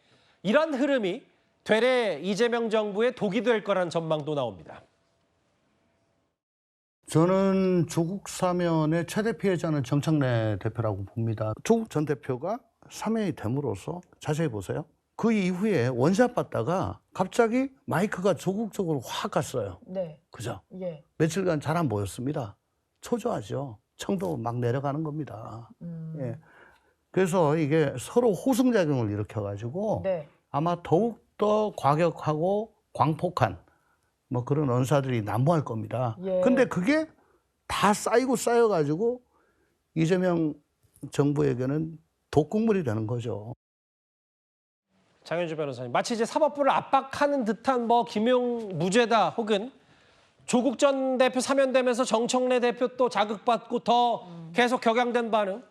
이런 흐름이 되레 이재명 정부의 독이 될 거라는 전망도 나옵니다. 저는 조국 사면의 최대 피해자는 정청래 대표라고 봅니다. 조국 전 대표가 사면이 됨으로써 자세히 보세요. 그 이후에 원샷 받다가 갑자기 마이크가 조국 쪽으로 확 갔어요. 네. 그죠? 예. 며칠간 잘 안 보였습니다. 초조하죠. 청도 막 내려가는 겁니다. 예. 그래서 이게 서로 호승작용을 일으켜가지고 아마 더욱더 과격하고 광폭한 뭐 그런 언사들이 난무할 겁니다. 근데 그게 다 쌓여가지고 이재명 정부에게는 독극물이 되는 거죠. 장현주 변호사님, 마치 이제 사법부를 압박하는 듯한 김용 무죄다 혹은 조국 전 대표 사면되면서 정청래 대표 또 자극받고 더 계속 격양된 반응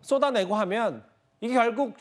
쏟아내고 하면 이게 결국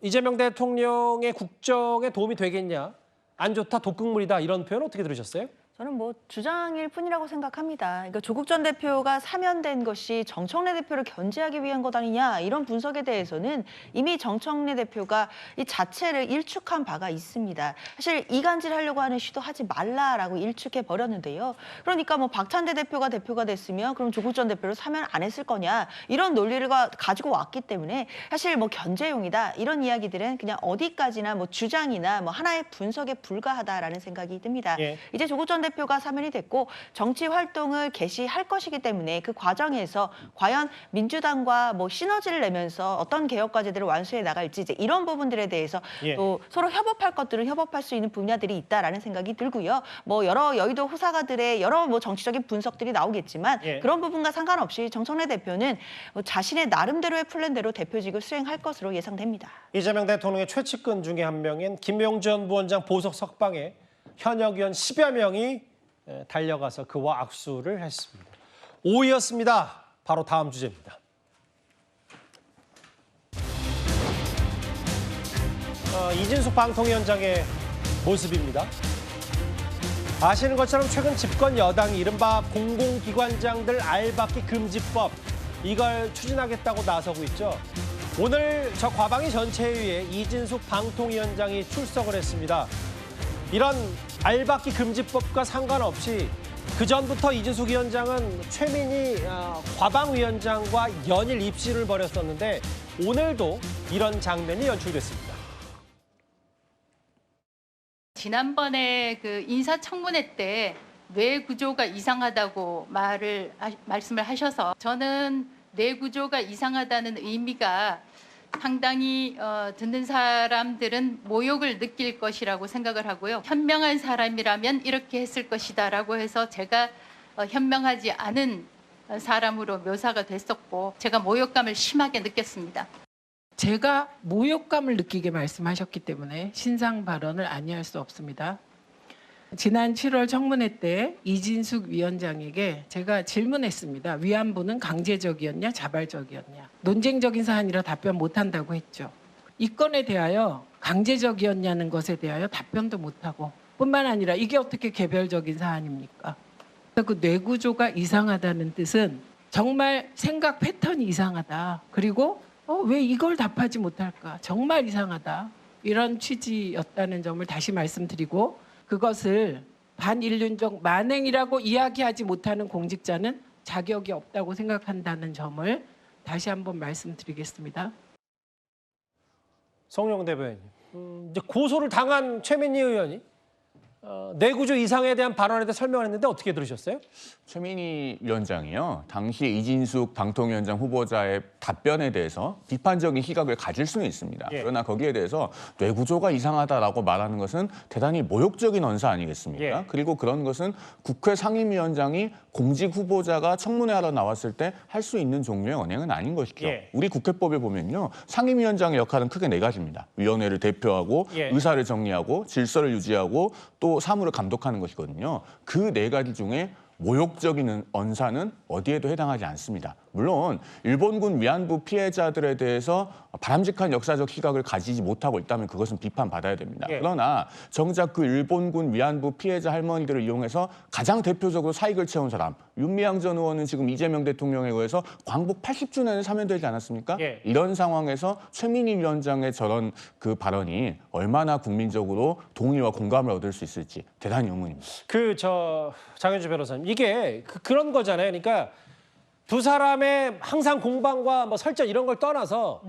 이재명 대통령의 국정에 도움이 되겠냐? 안 좋다, 독극물이다 이런 표현 어떻게 들으셨어요? 저는 뭐 주장일 뿐이라고 생각합니다. 그러니까 조국 전 대표가 사면된 것이 정청래 대표를 견제하기 위한 것 아니냐 이런 분석에 대해서는 이미 정청래 대표가 이 자체를 일축한 바가 있습니다. 사실 이간질하려고 하는 시도 하지 말라라고 일축해 버렸는데요. 그러니까 뭐 박찬대 대표가 됐으면 그럼 조국 전 대표를 사면 안 했을 거냐 이런 논리를 가지고 왔기 때문에 사실 뭐 견제용이다 이런 이야기들은 그냥 어디까지나 뭐 주장이나 뭐 하나의 분석에 불과하다라는 생각이 듭니다. 이제 조국 전 대표가 사면이 됐고 정치 활동을 개시할 것이기 때문에 그 과정에서 과연 민주당과 뭐 시너지를 내면서 어떤 개혁 과제들을 완수해 나갈지 이제 이런 부분들에 대해서 또 서로 협업할 것들은 협업할 수 있는 분야들이 있다라는 생각이 들고요. 뭐 여러 여의도 후사가들의 여러 뭐 정치적인 분석들이 나오겠지만 그런 부분과 상관없이 정청래 대표는 뭐 자신의 나름대로의 플랜대로 대표직을 수행할 것으로 예상됩니다. 이재명 대통령의 최측근 중에 한 명인 김용전 부원장 보석 석방에 현역 의원 10여 명이 달려가서 그와 악수를 했습니다. 5위였습니다. 바로 다음 주제입니다. 이진숙 방통위원장의 모습입니다. 아시는 것처럼 최근 집권 여당이 이른바 공공기관장들 알박기 금지법 이걸 추진하겠다고 나서고 있죠. 오늘 저 과방위 전체회의에 이진숙 방통위원장이 출석을 했습니다. 이런 알박기 금지법과 상관없이 그전부터 이진숙 위원장은 최민희 과방위원장과 연일 입시를 벌였었는데 오늘도 이런 장면이 연출됐습니다. 지난번에 그 인사청문회 때 뇌 구조가 이상하다고 말씀을 하셔서 저는 뇌 구조가 이상하다는 의미가 상당히 듣는 사람들은 모욕을 느낄 것이라고 생각을 하고요. 현명한 사람이라면 이렇게 했을 것이다라고 해서 제가 현명하지 않은 사람으로 묘사가 됐었고 제가 모욕감을 심하게 느꼈습니다. 제가 모욕감을 느끼게 말씀하셨기 때문에 신상 발언을 아니할 수 없습니다. 지난 7월 청문회 때 이진숙 위원장에게 제가 질문했습니다. 위안부는 강제적이었냐 자발적이었냐. 논쟁적인 사안이라 답변 못한다고 했죠. 이 건에 대하여 강제적이었냐는 것에 대하여 답변도 못하고 뿐만 아니라 이게 어떻게 개별적인 사안입니까? 그 뇌구조가 이상하다는 뜻은 정말 생각 패턴이 이상하다. 그리고 왜 이걸 답하지 못할까? 정말 이상하다. 이런 취지였다는 점을 다시 말씀드리고 그것을 반인륜적 만행이라고 이야기하지 못하는 공직자는 자격이 없다고 생각한다는 점을 다시 한번 말씀드리겠습니다. 성룡 대변인, 이제 고소를 당한 최민희 의원이 뇌구조 이상에 대한 발언에 대해 설명을 했는데 어떻게 들으셨어요? 최민희 위원장이요. 당시 이진숙 방통위원장 후보자의 답변에 대해서 비판적인 시각을 가질 수는 있습니다. 그러나 거기에 대해서 뇌구조가 이상하다라고 말하는 것은 대단히 모욕적인 언사 아니겠습니까? 그리고 그런 것은 국회 상임위원장이 공직 후보자가 청문회 하러 나왔을 때 할 수 있는 종류의 언행은 아닌 것이죠. 우리 국회법에 보면요. 상임위원장의 역할은 크게 4가지입니다. 위원회를 대표하고 의사를 정리하고 질서를 유지하고 또 사무를 감독하는 것이거든요. 그 4가지 중에 모욕적인 언사는 어디에도 해당하지 않습니다. 물론 일본군 위안부 피해자들에 대해서 바람직한 역사적 시각을 가지지 못하고 있다면 그것은 비판받아야 됩니다. 그러나 정작 그 일본군 위안부 피해자 할머니들을 이용해서 가장 대표적으로 사익을 채운 사람 윤미향 전 의원은 지금 이재명 대통령에 의해서 광복 80주년에 사면되지 않았습니까? 이런 상황에서 최민희 위원장의 저런 그 발언이 얼마나 국민적으로 동의와 공감을 얻을 수 있을지 대단히 의문입니다. 장현주 변호사님, 이게 그런 거잖아요. 그러니까 두 사람의 항상 공방과 뭐 설전 이런 걸 떠나서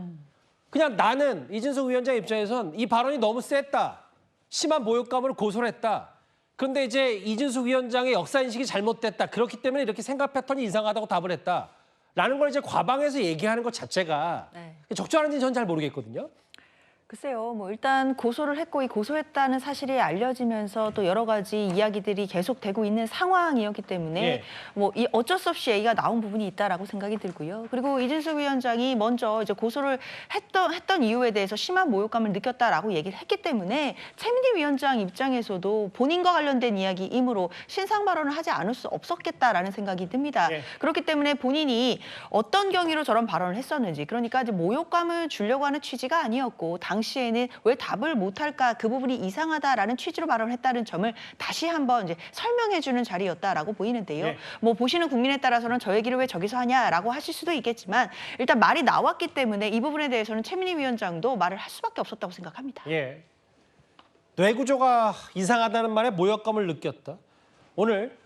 그냥 나는 이진숙 위원장 입장에선 이 발언이 너무 셌다. 심한 모욕감으로 고소를 했다. 그런데 이제 이진숙 위원장의 역사인식이 잘못됐다. 그렇기 때문에 이렇게 생각 패턴이 이상하다고 답을 했다. 라는 걸 이제 과방에서 얘기하는 것 자체가 적절한지 저는 잘 모르겠거든요. 글쎄요, 뭐 일단 고소를 했고 이 고소했다는 사실이 알려지면서 또 여러 가지 이야기들이 계속되고 있는 상황이었기 때문에 뭐 이 어쩔 수 없이 얘기가 나온 부분이 있다라고 생각이 들고요. 그리고 이진숙 위원장이 먼저 이제 고소를 했던 이유에 대해서 심한 모욕감을 느꼈다라고 얘기를 했기 때문에 최민희 위원장 입장에서도 본인과 관련된 이야기이므로 신상 발언을 하지 않을 수 없었겠다라는 생각이 듭니다. 그렇기 때문에 본인이 어떤 경위로 저런 발언을 했었는지, 그러니까 이제 모욕감을 주려고 하는 취지가 아니었고 당시에는 왜 답을 못할까, 그 부분이 이상하다라는 취지로 발언을 했다는 점을 다시 한번 이제 설명해주는 자리였다라고 보이는데요. 뭐 보시는 국민에 따라서는 저 얘기를 왜 저기서 하냐라고 하실 수도 있겠지만 일단 말이 나왔기 때문에 이 부분에 대해서는 최민희 위원장도 말을 할 수밖에 없었다고 생각합니다. 뇌구조가 이상하다는 말에 모욕감을 느꼈다. 오늘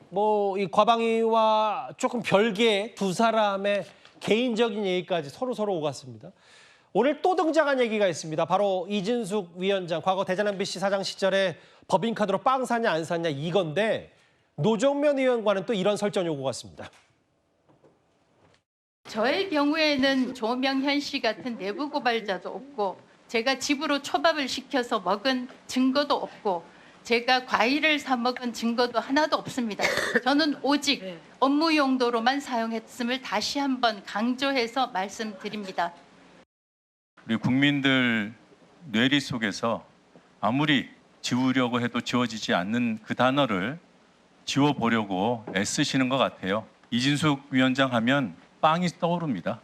뭐 이 과방위와 조금 별개의 두 사람의 개인적인 얘기까지 서로 오갔습니다. 오늘 또 등장한 얘기가 있습니다. 바로 이진숙 위원장, 과거 대전 MBC 사장 시절에 법인카드로 빵 사냐 안 사냐 이건데 노정면 의원과는 또 이런 설전 요구가 있습니다. 저의 경우에는 조명현 씨 같은 내부 고발자도 없고 제가 집으로 초밥을 시켜서 먹은 증거도 없고 제가 과일을 사 먹은 증거도 하나도 없습니다. 저는 오직 업무 용도로만 사용했음을 다시 한번 강조해서 말씀드립니다. 우리 국민들 뇌리 속에서 아무리 지우려고 해도 지워지지 않는 그 단어를 지워보려고 애쓰시는 것 같아요. 이진숙 위원장 하면 빵이 떠오릅니다.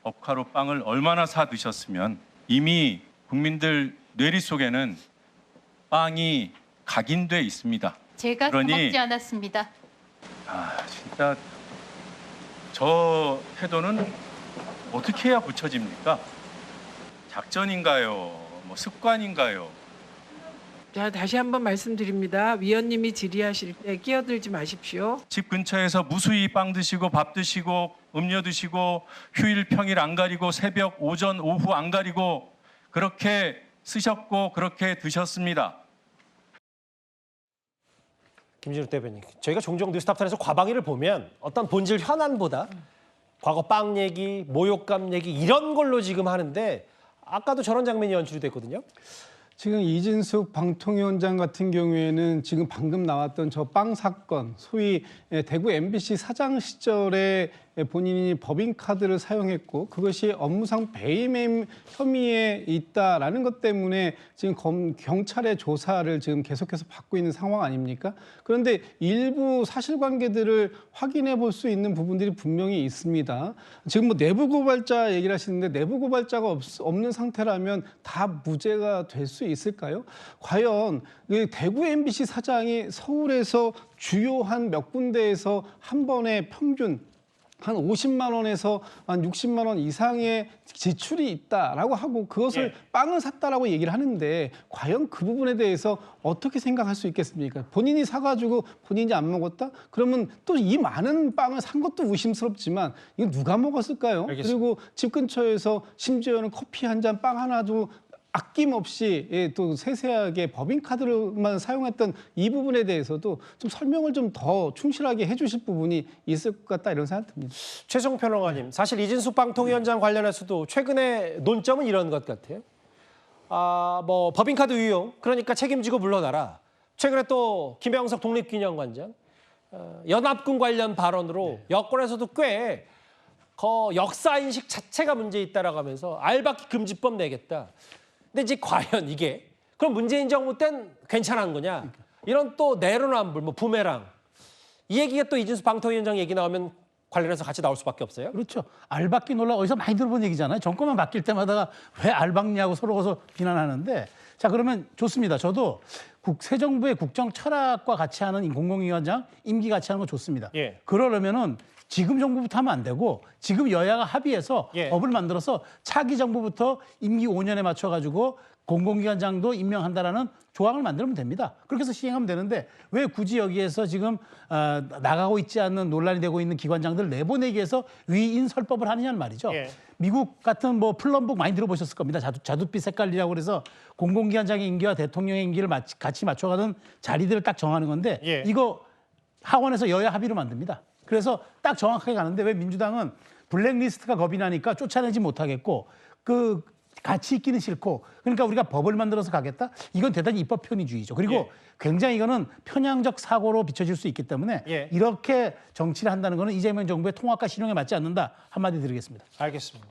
법카로 빵을 얼마나 사 드셨으면 이미 국민들 뇌리 속에는 빵이 각인돼 있습니다. 제가 먹지 않았습니다. 진짜 저 태도는 어떻게 해야 고쳐집니까? 작전인가요? 뭐 습관인가요? 자, 다시 한번 말씀드립니다. 위원님이 질의하실 때 끼어들지 마십시오. 집 근처에서 무수히 빵 드시고 밥 드시고 음료 드시고 휴일 평일 안 가리고 새벽 오전 오후 안 가리고 그렇게 쓰셨고 그렇게 드셨습니다. 김진욱 대변인, 저희가 종종 뉴스탑10에서 과방위를 보면 어떤 본질 현안보다 과거 빵 얘기, 모욕감 얘기 이런 걸로 지금 하는데 아까도 저런 장면이 연출이 됐거든요. 지금 이진숙 방통위원장 같은 경우에는 지금 방금 나왔던 저 빵 사건, 소위 대구 MBC 사장 시절에 본인이 법인카드를 사용했고 그것이 업무상 배임 혐의에 있다라는 것 때문에 지금 경찰의 조사를 지금 계속해서 받고 있는 상황 아닙니까? 그런데 일부 사실관계들을 확인해 볼 수 있는 부분들이 분명히 있습니다. 지금 뭐 내부 고발자 얘기를 하시는데 내부 고발자가 없는 상태라면 다 무죄가 될 수 있을까요? 과연 대구 MBC 사장이 서울에서 주요한 몇 군데에서 한 번에 평균 한 50만 원에서 한 60만 원 이상의 지출이 있다라고 하고 그것을 빵을 샀다라고 얘기를 하는데 과연 그 부분에 대해서 어떻게 생각할 수 있겠습니까? 본인이 사가지고 본인이 안 먹었다? 그러면 또 이 많은 빵을 산 것도 의심스럽지만 이거 누가 먹었을까요? 알겠습니다. 그리고 집 근처에서 심지어는 커피 한 잔, 빵 하나도 아낌없이 또 세세하게 법인카드로만 사용했던 이 부분에 대해서도 좀 설명을 좀 더 충실하게 해주실 부분이 있을 것 같다 이런 생각 듭니다. 최종 평론가님, 사실 이진숙 방통위원장 관련해서도 최근에 논점은 이런 것 같아요. 뭐 법인카드 위용, 그러니까 책임지고 물러나라. 최근에 또 김영석 독립기념관장 연합군 관련 발언으로 여권에서도 꽤 역사인식 자체가 문제 있다라고 하면서 알박기 금지법 내겠다. 근데 이제 과연 이게 그럼 문재인 정부 땐 괜찮은 거냐? 이런 또 내로남불, 뭐 부메랑 이 얘기가 또 이진숙 방통위원장 얘기 나오면 관련해서 같이 나올 수밖에 없어요. 그렇죠. 알박기 논란 어디서 많이 들어본 얘기잖아요. 정권만 바뀔 때마다 왜 알박냐고 서로 가서 비난하는데 자 그러면 좋습니다. 저도 새 정부의 국정 철학과 같이 하는 공공위원장 임기 같이 하는 거 좋습니다. 예. 그러려면은 지금 정부부터 하면 안 되고 지금 여야가 합의해서 법을 만들어서 차기 정부부터 임기 5년에 맞춰가지고 공공기관장도 임명한다라는 조항을 만들면 됩니다. 그렇게 해서 시행하면 되는데 왜 굳이 여기에서 지금 나가고 있지 않는 논란이 되고 있는 기관장들 내보내기 위해서 위인설법을 하느냐는 말이죠. 미국 같은 뭐 플럼북 많이 들어보셨을 겁니다. 자두빛 색깔이라고 그래서 공공기관장의 임기와 대통령의 임기를 같이 맞춰가는 자리들을 딱 정하는 건데 이거 하원에서 여야 합의로 만듭니다. 그래서 딱 정확하게 가는데 왜 민주당은 블랙리스트가 겁이 나니까 쫓아내지 못하겠고 같이 있기는 싫고 그러니까 우리가 법을 만들어서 가겠다? 이건 대단히 입법 편의주의죠. 그리고 굉장히 이거는 편향적 사고로 비춰질 수 있기 때문에 이렇게 정치를 한다는 거는 이재명 정부의 통합과 신용에 맞지 않는다. 한마디 드리겠습니다. 알겠습니다.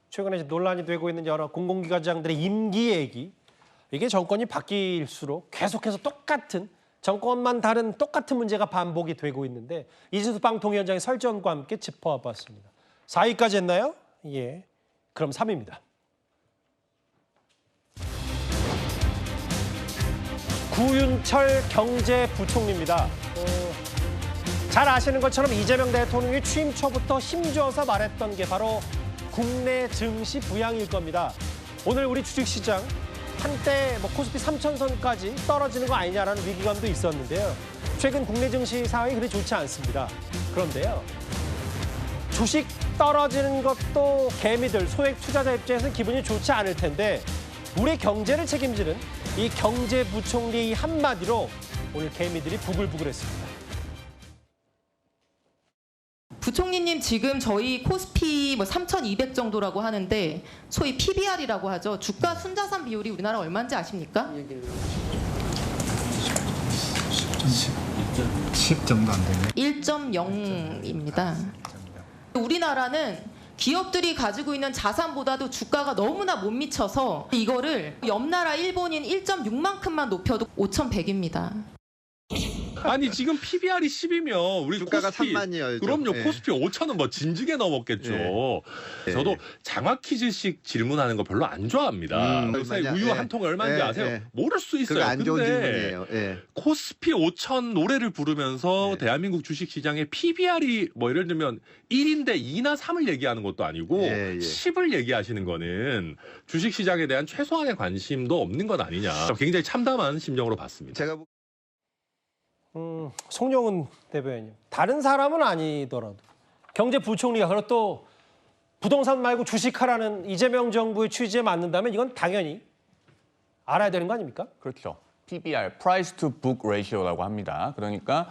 최근에 이제 논란이 되고 있는 여러 공공기관장들의 임기 얘기 이게 정권이 바뀔수록 계속해서 똑같은 정권만 다른 똑같은 문제가 반복이 되고 있는데 이진숙 방통위원장의 설전과 함께 짚어봤습니다. 4위까지 했나요? 예. 그럼 3위입니다. 구윤철 경제부총리입니다. 잘 아시는 것처럼 이재명 대통령이 취임 초부터 힘줘서 말했던 게 바로 국내 증시 부양일 겁니다. 오늘 우리 주식시장 한때 뭐 코스피 3,000선까지 떨어지는 거 아니냐라는 위기감도 있었는데요. 최근 국내 증시 상황이 그리 좋지 않습니다. 그런데요. 주식 떨어지는 것도 개미들, 소액 투자자 입장에서는 기분이 좋지 않을 텐데 우리 경제를 책임지는 이 경제부총리 한마디로 오늘 개미들이 부글부글했습니다. 부총리님 지금 저희 코스피 뭐 3,200 정도라고 하는데 소위 PBR이라고 하죠. 주가 순자산 비율이 우리나라 얼마인지 아십니까? 10 정도 안 되네. 1.0입니다. 우리나라는 기업들이 가지고 있는 자산보다도 주가가 너무나 못 미쳐서 이거를 옆 나라 일본인 1.6만큼만 높여도 5,100입니다. 아니 지금 PBR이 10이면 우리 주가가 코스피 3만이어야죠. 그럼요. 예. 코스피 5천은 뭐 진즉에 넘었겠죠. 저도 장학 퀴즈식 질문하는 거 별로 안 좋아합니다. 요새 우유 한 통 얼마인지 아세요? 모를 수 있어요. 그거 안 좋은 근데 질문이에요. 코스피 5천 노래를 부르면서 대한민국 주식시장의 PBR이 뭐 예를 들면 1인데 2나 3을 얘기하는 것도 아니고 10을 얘기하시는 거는 주식시장에 대한 최소한의 관심도 없는 것 아니냐. 굉장히 참담한 심정으로 봤습니다. 제가 송영은 대변인, 다른 사람은 아니더라도 경제부총리가 그리고 또 부동산 말고 주식하라는 이재명 정부의 취지에 맞는다면 이건 당연히 알아야 되는 거 아닙니까? 그렇죠. PBR, Price to Book Ratio라고 합니다. 그러니까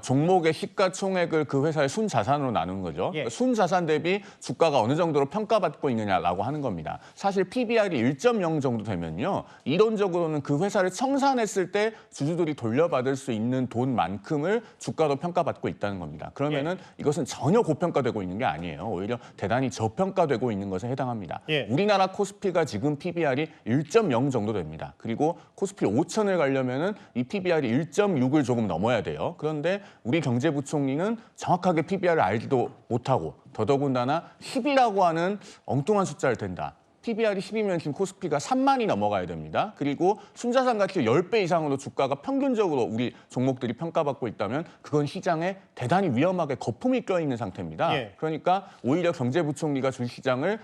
종목의 시가총액을 그 회사의 순자산으로 나누는 거죠. 예. 순자산 대비 주가가 어느 정도로 평가받고 있느냐라고 하는 겁니다. 사실 PBR이 1.0 정도 되면요. 이론적으로는 그 회사를 청산했을 때 주주들이 돌려받을 수 있는 돈만큼을 주가로 평가받고 있다는 겁니다. 그러면은 이것은 전혀 고평가되고 있는 게 아니에요. 오히려 대단히 저평가되고 있는 것에 해당합니다. 예. 우리나라 코스피가 지금 PBR이 1.0 정도 됩니다. 그리고 코스피 5천을 가려면은 이 PBR이 1.6을 조금 넘어야 돼요. 그런데 우리 경제부총리는 정확하게 PBR을 알지도 못하고 더더군다나 10이라고 하는 엉뚱한 숫자를 댄다. PBR이 10이면 지금 코스피가 3만이 넘어가야 됩니다. 그리고 순자산 가치 10배 이상으로 주가가 평균적으로 우리 종목들이 평가받고 있다면 그건 시장에 대단히 위험하게 거품이 껴있는 상태입니다. 예. 그러니까 오히려 경제부총리가 주식시장을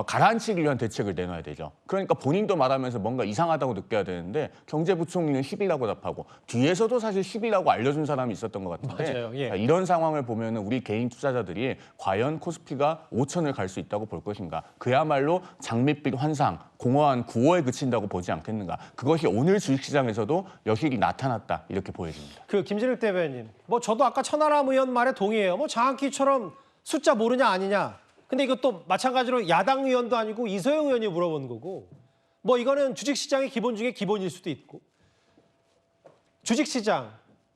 가라앉히기 위한 대책을 내놔야 되죠. 그러니까 본인도 말하면서 뭔가 이상하다고 느껴야 되는데 경제부총리는 10이라고 답하고 뒤에서도 사실 10이라고 알려준 사람이 있었던 것 같은데 맞아요. 예. 자, 이런 상황을 보면 우리 개인 투자자들이 과연 코스피가 5천을 갈 수 있다고 볼 것인가. 그야말로 장밋빛 환상, 공허한 구호에 그친다고 보지 않겠는가. 그것이 오늘 주식시장에서도 여실히 나타났다 이렇게 보여집니다. 그 김진욱 대변인, 뭐 저도 아까 천하람 의원 말에 동의해요. 뭐 장학기처럼 숫자 모르냐 아니냐. 근데 이것도 마찬가지로 야당 의원도 아니고 이소영 의원이 물어본 거고, 뭐 이거는 주식시장의 기본 중에 기본일 수도 있고, 주식시장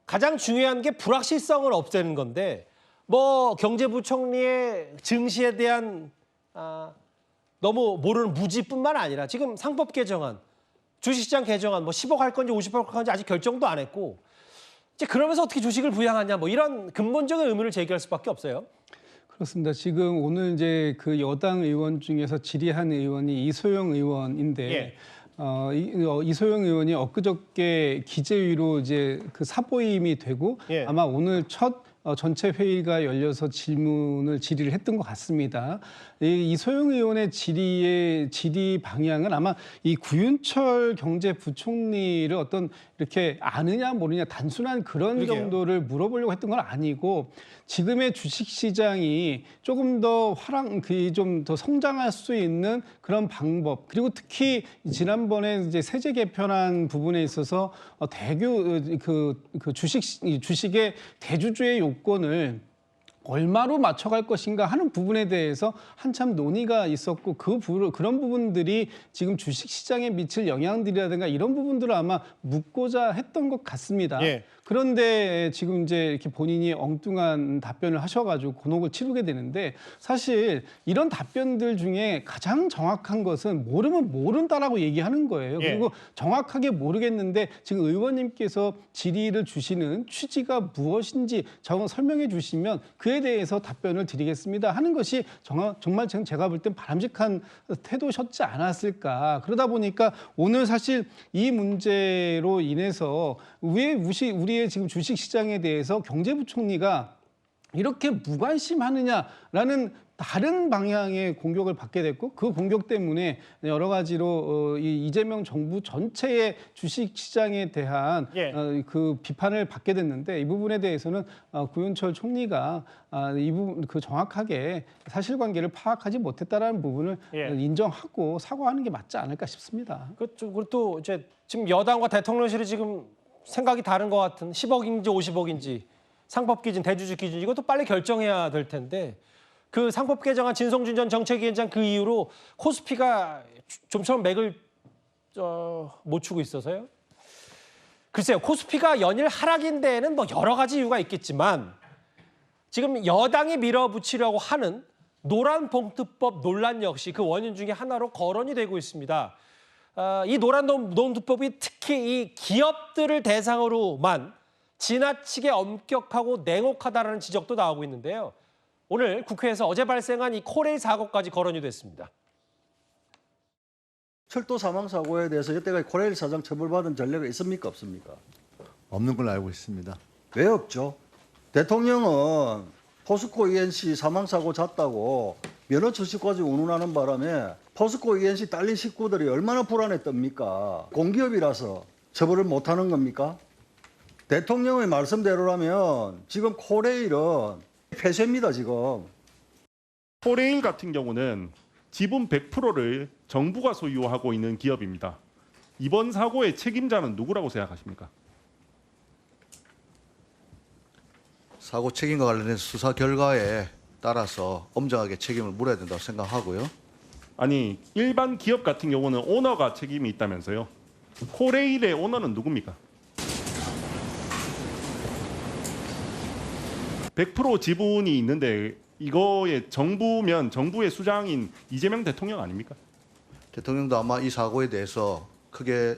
가장 중요한 게 불확실성을 없애는 건데, 뭐 경제부총리의 증시에 대한 너무 모르는 무지뿐만 아니라 지금 상법 개정안, 주식시장 개정안 뭐 10억 할 건지 50억 할 건지 아직 결정도 안 했고, 이제 그러면서 어떻게 주식을 부양하냐, 뭐 이런 근본적인 의문을 제기할 수밖에 없어요. 그렇습니다. 지금 오늘 이제 그 여당 의원 중에서 질의한 의원이 이소영 의원인데 예. 이소영 의원이 엊그저께 기재위로 이제 그 사보임이 되고 예. 아마 오늘 첫 전체 회의가 열려서 질의를 했던 것 같습니다. 이소영 의원의 질의 방향은 아마 이 구윤철 경제부총리를 어떤 이렇게 아느냐 모르냐 단순한 그런 그러게요. 정도를 물어보려고 했던 건 아니고 지금의 주식시장이 조금 더 좀 더 성장할 수 있는 그런 방법, 그리고 특히 지난번에 이제 세제 개편한 부분에 있어서 주식의 대주주의 요건을 얼마로 맞춰갈 것인가 하는 부분에 대해서 한참 논의가 있었고 그런 부분들이 지금 주식시장에 미칠 영향들이라든가 이런 부분들을 아마 묻고자 했던 것 같습니다. 예. 그런데 지금 이제 이렇게 본인이 엉뚱한 답변을 하셔가지고 곤혹을 치르게 되는데 사실 이런 답변들 중에 가장 정확한 것은 모르면 모른다라고 얘기하는 거예요. 예. 그리고 정확하게 모르겠는데 지금 의원님께서 질의를 주시는 취지가 무엇인지 설명해 주시면 그에 대해서 답변을 드리겠습니다 하는 것이 정말 제가 볼 땐 바람직한 태도셨지 않았을까. 그러다 보니까 오늘 사실 이 문제로 인해서 왜 우리의 지금 주식시장에 대해서 경제부총리가 이렇게 무관심하느냐라는 다른 방향의 공격을 받게 됐고 그 공격 때문에 여러 가지로 이 이재명 정부 전체의 주식시장에 대한 그 비판을 받게 됐는데 이 부분에 대해서는 구윤철 총리가 이 부분 정확하게 사실관계를 파악하지 못했다라는 부분을 인정하고 사과하는 게 맞지 않을까 싶습니다. 그리고 또 이제 지금 여당과 대통령실이 지금 생각이 다른 것 같은 10억인지 50억인지 상법 기준, 대주주 기준 이것도 빨리 결정해야 될 텐데 그 상법 개정안 진성준 전 정책위원장 그 이후로 코스피가 좀처럼 맥을 못 추고 있어서요. 글쎄요, 코스피가 연일 하락인 데에는 뭐 여러 가지 이유가 있겠지만 지금 여당이 밀어붙이려고 하는 노란봉투법 논란 역시 그 원인 중에 하나로 거론이 되고 있습니다. 이 노란봉투법이 특히 이 기업들을 대상으로만 지나치게 엄격하고 냉혹하다라는 지적도 나오고 있는데요. 오늘 국회에서 어제 발생한 이 코레일 사고까지 거론이 됐습니다. 철도 사망 사고에 대해서 여태까지 코레일 사장 처벌받은 전례가 있습니까 없습니까? 없는 걸로 알고 있습니다. 왜 없죠? 대통령은 포스코 ENC 사망 사고 잤다고 면허 출시까지 운운하는 바람에 포스코 ENC 딸린 식구들이 얼마나 불안했답니까? 공기업이라서 처벌을 못하는 겁니까? 대통령의 말씀대로라면 지금 코레일은 폐쇄입니다, 지금. 코레일 같은 경우는 지분 100%를 정부가 소유하고 있는 기업입니다. 이번 사고의 책임자는 누구라고 생각하십니까? 사고 책임과 관련해서 수사 결과에 따라서 엄정하게 책임을 물어야 된다고 생각하고요. 아니 일반 기업 같은 경우는 오너가 책임이 있다면서요. 코레일의 오너는 누굽니까? 100% 지분이 있는데 이거의 정부면 정부의 수장인 이재명 대통령 아닙니까? 대통령도 아마 이 사고에 대해서 크게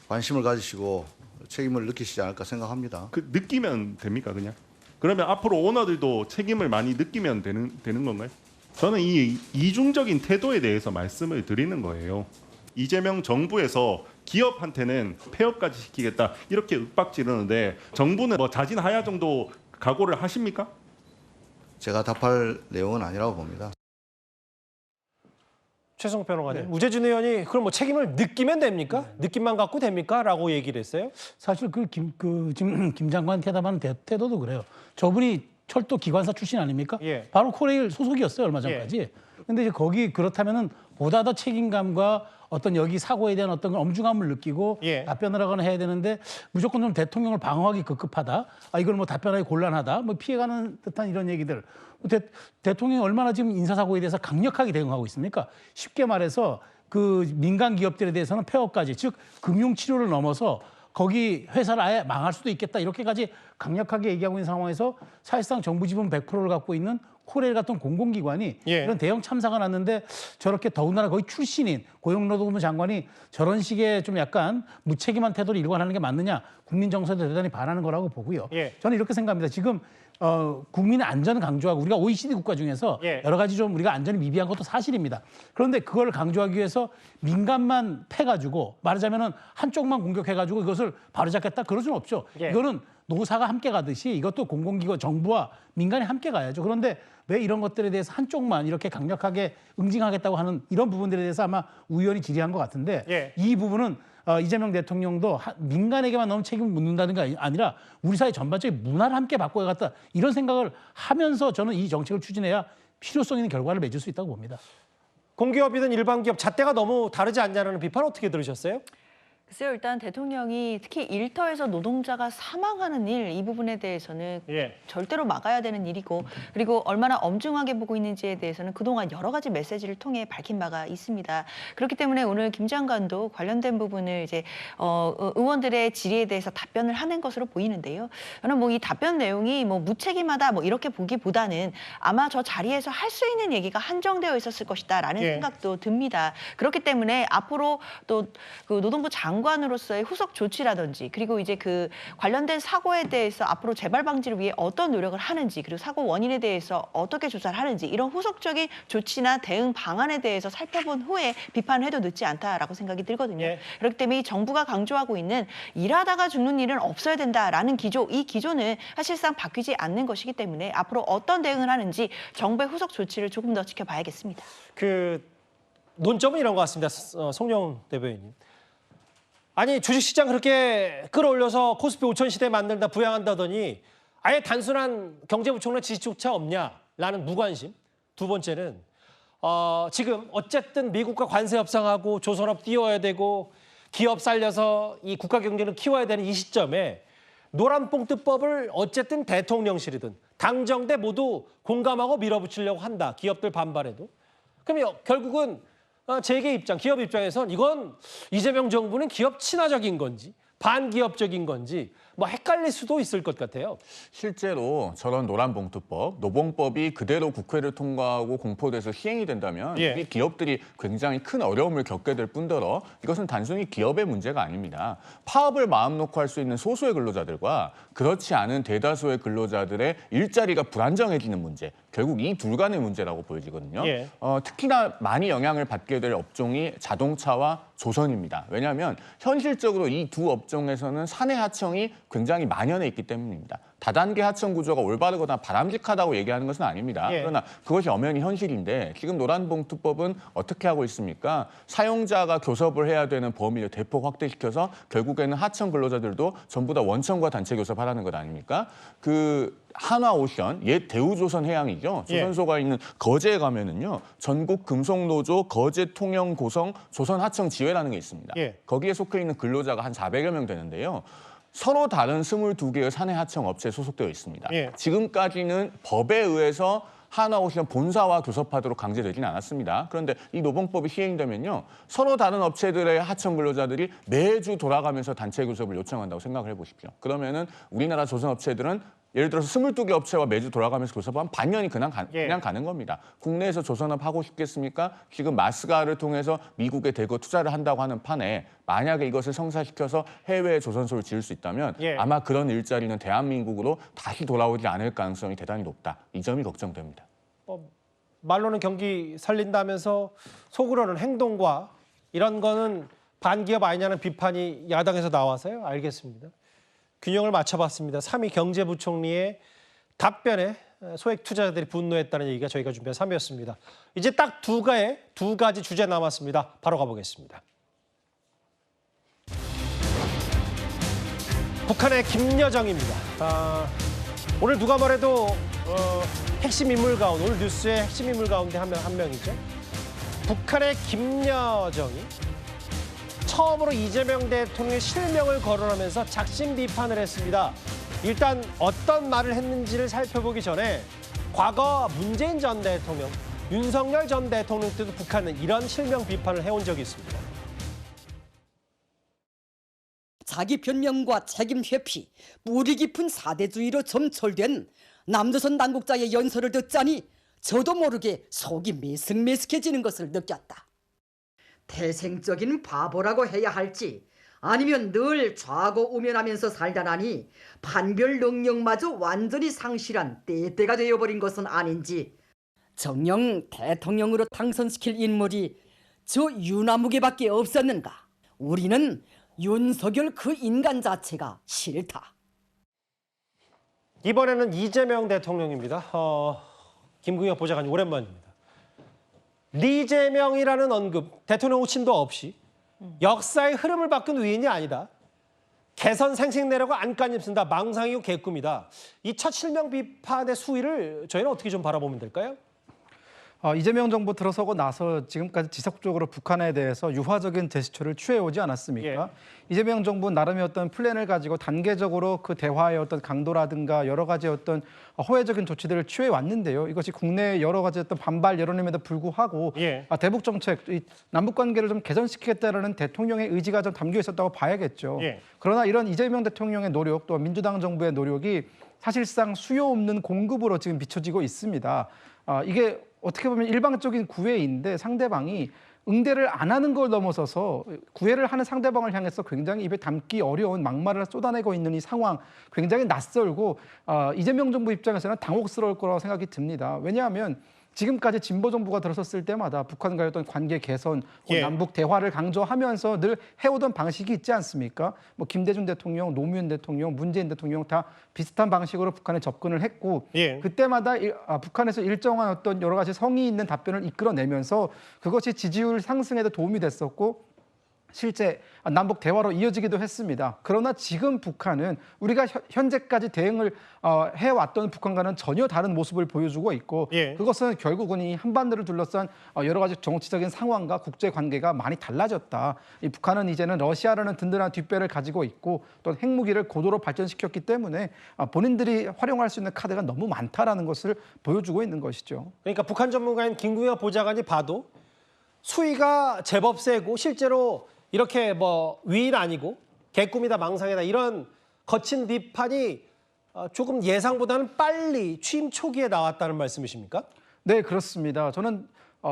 관심을 가지시고 책임을 느끼시지 않을까 생각합니다. 그 느끼면 됩니까 그냥? 그러면 앞으로 오너들도 책임을 많이 느끼면 되는 건가요? 저는 이 이중적인 태도에 대해서 말씀을 드리는 거예요. 이재명 정부에서 기업한테는 폐업까지 시키겠다 이렇게 윽박 지르는데 정부는 뭐 자진하야 정도 각오를 하십니까? 제가 답할 내용은 아니라고 봅니다. 최승욱 변호사님, 우재준 의원이 그럼 뭐 책임을 느끼면 됩니까? 느낌만 갖고 됩니까? 라고 얘기를 했어요. 사실 지금 김 장관 대답하는 태도도 그래요. 저분이 철도 기관사 출신 아닙니까? 예. 바로 코레일 소속이었어요, 얼마 전까지. 근데 이제 거기 그렇다면은 보다 더 책임감과 어떤 여기 사고에 대한 어떤 엄중함을 느끼고 답변을 하거나 해야 되는데 무조건 좀 대통령을 방어하기 급급하다. 이걸 뭐 답변하기 곤란하다. 뭐 피해가는 듯한 이런 얘기들. 대통령이 얼마나 지금 인사사고에 대해서 강력하게 대응하고 있습니까? 쉽게 말해서 그 민간 기업들에 대해서는 폐업까지, 즉 금융치료를 넘어서 거기 회사를 아예 망할 수도 있겠다 이렇게까지 강력하게 얘기하고 있는 상황에서 사실상 정부 지분 100%를 갖고 있는 코레일 같은 공공기관이 이런 대형 참사가 났는데 저렇게 더군다나 거기 출신인 고용노동부 장관이 저런 식의 좀 약간 무책임한 태도를 일관하는 게 맞느냐, 국민 정서에 대단히 반하는 거라고 보고요. 저는 이렇게 생각합니다. 지금 국민의 안전을 강조하고 우리가 OECD 국가 중에서 여러 가지 좀 우리가 안전이 미비한 것도 사실입니다. 그런데 그걸 강조하기 위해서 민간만 패가지고 말하자면은 한쪽만 공격해가지고 이것을 바로잡겠다 그럴 수는 없죠. 이거는 노사가 함께 가듯이 이것도 공공기관 정부와 민간이 함께 가야죠. 그런데 왜 이런 것들에 대해서 한쪽만 이렇게 강력하게 응징하겠다고 하는 이런 부분들에 대해서 아마 우연히 질의한 것 같은데 이 부분은 이재명 대통령도 민간에게만 너무 책임을 묻는다는 게 아니라 우리 사회 전반적인 문화를 함께 바꿔야겠다 이런 생각을 하면서 저는 이 정책을 추진해야 필요성 있는 결과를 맺을 수 있다고 봅니다. 공기업이든 일반 기업 잣대가 너무 다르지 않냐는 비판 어떻게 들으셨어요? 글쎄요, 일단 대통령이 특히 일터에서 노동자가 사망하는 일, 이 부분에 대해서는 절대로 막아야 되는 일이고, 그리고 얼마나 엄중하게 보고 있는지에 대해서는 그동안 여러 가지 메시지를 통해 밝힌 바가 있습니다. 그렇기 때문에 오늘 김 장관도 관련된 부분을 이제 의원들의 질의에 대해서 답변을 하는 것으로 보이는데요. 저는 뭐 이 답변 내용이 뭐 무책임하다 뭐 이렇게 보기보다는 아마 저 자리에서 할 수 있는 얘기가 한정되어 있었을 것이다라는 생각도 듭니다. 그렇기 때문에 앞으로 또 그 노동부 장관으로서의 후속 조치라든지, 그리고 이제 그 관련된 사고에 대해서 앞으로 재발 방지를 위해 어떤 노력을 하는지, 그리고 사고 원인에 대해서 어떻게 조사를 하는지, 이런 후속적인 조치나 대응 방안에 대해서 살펴본 후에 비판을 해도 늦지 않다라고 생각이 들거든요. 그렇기 때문에 이 정부가 강조하고 있는 일하다가 죽는 일은 없어야 된다라는 기조, 이 기조는 사실상 바뀌지 않는 것이기 때문에 앞으로 어떤 대응을 하는지 정부의 후속 조치를 조금 더 지켜봐야겠습니다. 그 논점은 이런 것 같습니다. 송영 대변인님. 아니 주식시장 그렇게 끌어올려서 코스피 5천 시대 만든다 부양한다더니 아예 단순한 경제부총리 지시조차 없냐라는 무관심. 두 번째는 지금 어쨌든 미국과 관세 협상하고 조선업 띄워야 되고 기업 살려서 이 국가 경제를 키워야 되는 이 시점에 노란봉투법을 어쨌든 대통령실이든 당정대 모두 공감하고 밀어붙이려고 한다. 기업들 반발해도. 그럼 결국은 재계 입장, 기업 입장에선 이건 이재명 정부는 기업 친화적인 건지 반기업적인 건지 뭐 헷갈릴 수도 있을 것 같아요. 실제로 저런 노란봉투법, 노봉법이 그대로 국회를 통과하고 공포돼서 시행이 된다면 이 기업들이 굉장히 큰 어려움을 겪게 될 뿐더러 이것은 단순히 기업의 문제가 아닙니다. 파업을 마음 놓고 할 수 있는 소수의 근로자들과 그렇지 않은 대다수의 근로자들의 일자리가 불안정해지는 문제, 결국 이 둘 간의 문제라고 보여지거든요. 특히나 많이 영향을 받게 될 업종이 자동차와 조선입니다. 왜냐하면 현실적으로 이 두 업종에서는 사내 하청이 굉장히 만연해 있기 때문입니다. 다단계 하청 구조가 올바르거나 바람직하다고 얘기하는 것은 아닙니다. 예. 그러나 그것이 엄연히 현실인데 지금 노란봉투법은 어떻게 하고 있습니까? 사용자가 교섭을 해야 되는 범위를 대폭 확대시켜서 결국에는 하청 근로자들도 전부 다 원청과 단체 교섭하라는 것 아닙니까? 그 한화오션, 옛 대우조선해양이죠. 예. 조선소가 있는 거제에 가면은요. 전국금속노조 거제통영고성 조선하청지회라는 게 있습니다. 예. 거기에 속해 있는 근로자가 한 400여 명 되는데요. 서로 다른 22개의 사내 하청 업체에 소속되어 있습니다. 예. 지금까지는 법에 의해서 한화오션 본사와 교섭하도록 강제되지는 않았습니다. 그런데 이 노봉법이 시행되면요. 서로 다른 업체들의 하청 근로자들이 매주 돌아가면서 단체 교섭을 요청한다고 생각을 해보십시오. 그러면은 우리나라 조선업체들은 예를 들어서 22개 업체와 매주 돌아가면서 교섭하면 반년이 그냥 가는 겁니다. 국내에서 조선업 하고 싶겠습니까? 지금 마스가를 통해서 미국에 대거 투자를 한다고 하는 판에 만약에 이것을 성사시켜서 해외에 조선소를 지을 수 있다면 예. 아마 그런 일자리는 대한민국으로 다시 돌아오지 않을 가능성이 대단히 높다. 이 점이 걱정됩니다. 말로는 경기 살린다면서 속으로는 행동과 이런 거는 반기업 아니냐는 비판이 야당에서 나와서요. 알겠습니다. 균형을 맞춰봤습니다. 3위 경제부총리의 답변에 소액 투자자들이 분노했다는 얘기가 저희가 준비한 3위였습니다. 이제 딱 두 가지 주제 남았습니다. 바로 가보겠습니다. 북한의 김여정입니다. 오늘 누가 뭐래도 핵심 인물 가운데, 오늘 뉴스의 핵심 인물 가운데 한 명이죠. 북한의 김여정이 처음으로 이재명 대통령의 실명을 거론하면서 작심 비판을 했습니다. 일단 어떤 말을 했는지를 살펴보기 전에 과거 문재인 전 대통령, 윤석열 전 대통령 때도 북한은 이런 실명 비판을 해온 적이 있습니다. 자기 변명과 책임 회피, 뿌리 깊은 사대주의로 점철된 남조선 당국자의 연설을 듣자니 저도 모르게 속이 메슥메슥해지는 것을 느꼈다. 태생적인 바보라고 해야 할지 아니면 늘 좌고우면하면서 살다나니 판별 능력마저 완전히 상실한 떼떼가 되어버린 것은 아닌지 정녕 대통령으로 당선시킬 인물이 저 유나무게밖에 없었는가. 우리는 윤석열 그 인간 자체가 싫다. 이번에는 이재명 대통령입니다. 김궁엽 보좌관님 오랜만입니다. 리재명이라는 언급, 대통령 호칭도 없이 역사의 흐름을 바꾼 위인이 아니다. 개선 생색내려고 안간힘 쓴다. 망상이고 개꿈이다. 이 첫 실명 비판의 수위를 저희는 어떻게 좀 바라보면 될까요? 이재명 정부 들어서고 나서 지금까지 지속적으로 북한에 대해서 유화적인 제스처를 취해오지 않았습니까? 예. 이재명 정부 나름의 어떤 플랜을 가지고 단계적으로 그 대화의 어떤 강도라든가 여러 가지 어떤 호혜적인 조치들을 취해왔는데요. 이것이 국내의 여러 가지 어떤 반발 여론임에도 불구하고 예. 대북 정책, 남북 관계를 좀 개선시키겠다는 대통령의 의지가 좀 담겨 있었다고 봐야겠죠. 예. 그러나 이런 이재명 대통령의 노력, 또 민주당 정부의 노력이 사실상 수요 없는 공급으로 지금 비춰지고 있습니다. 이게 어떻게 보면 일방적인 구애인데 상대방이 응대를 안 하는 걸 넘어서서 구애를 하는 상대방을 향해서 굉장히 입에 담기 어려운 막말을 쏟아내고 있는 이 상황 굉장히 낯설고 이재명 정부 입장에서는 당혹스러울 거라고 생각이 듭니다. 왜냐하면 지금까지 진보 정부가 들어섰을 때마다 북한과의 어떤 관계 개선, 예. 남북 대화를 강조하면서 늘 해오던 방식이 있지 않습니까? 뭐 김대중 대통령, 노무현 대통령, 문재인 대통령 다 비슷한 방식으로 북한에 접근을 했고 예. 그때마다 북한에서 일정한 어떤 여러 가지 성의 있는 답변을 이끌어내면서 그것이 지지율 상승에도 도움이 됐었고 실제 남북 대화로 이어지기도 했습니다. 그러나 지금 북한은 우리가 현재까지 대응을 해왔던 북한과는 전혀 다른 모습을 보여주고 있고 예. 그것은 결국은 이 한반도를 둘러싼 여러 가지 정치적인 상황과 국제 관계가 많이 달라졌다. 이 북한은 이제는 러시아라는 든든한 뒷배를 가지고 있고 또 핵무기를 고도로 발전시켰기 때문에 본인들이 활용할 수 있는 카드가 너무 많다라는 것을 보여주고 있는 것이죠. 그러니까 북한 전문가인 김궁엽 보좌관이 봐도 수위가 제법 세고 실제로 이렇게 뭐 위인 아니고 개꿈이다 망상이다 이런 거친 비판이 조금 예상보다는 빨리 취임 초기에 나왔다는 말씀이십니까? 네, 그렇습니다. 저는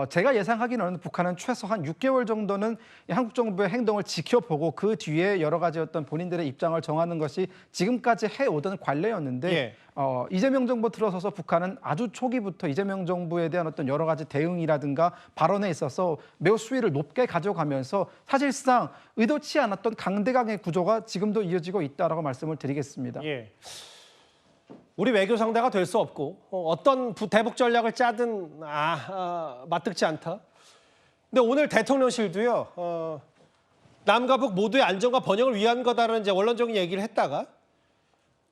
제가 예상하기는 북한은 최소한 6개월 정도는 한국 정부의 행동을 지켜보고 그 뒤에 여러 가지 어떤 본인들의 입장을 정하는 것이 지금까지 해오던 관례였는데 예. 이재명 정부 들어서서 북한은 아주 초기부터 이재명 정부에 대한 어떤 여러 가지 대응이라든가 발언에 있어서 매우 수위를 높게 가져가면서 사실상 의도치 않았던 강대강의 구조가 지금도 이어지고 있다라고 말씀을 드리겠습니다. 예. 우리 외교 상대가 될 수 없고 어떤 대북 전략을 짜든 마뜩지 않다. 근데 오늘 대통령실도요. 남과 북 모두의 안정과 번영을 위한 거다라는 이제 원론적인 얘기를 했다가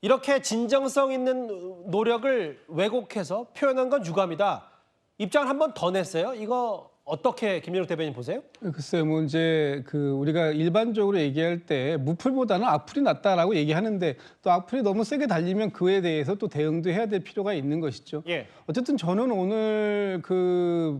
이렇게 진정성 있는 노력을 왜곡해서 표현한 건 유감이다. 입장을 한 번 더 냈어요. 이거 어떻게 김진욱 대변인 보세요? 글쎄요, 뭐 이제 우리가 일반적으로 얘기할 때 무풀보다는 악플이 낫다라고 얘기하는데 또 악플이 너무 세게 달리면 그에 대해서 또 대응도 해야 될 필요가 있는 것이죠. 예. 어쨌든 저는 오늘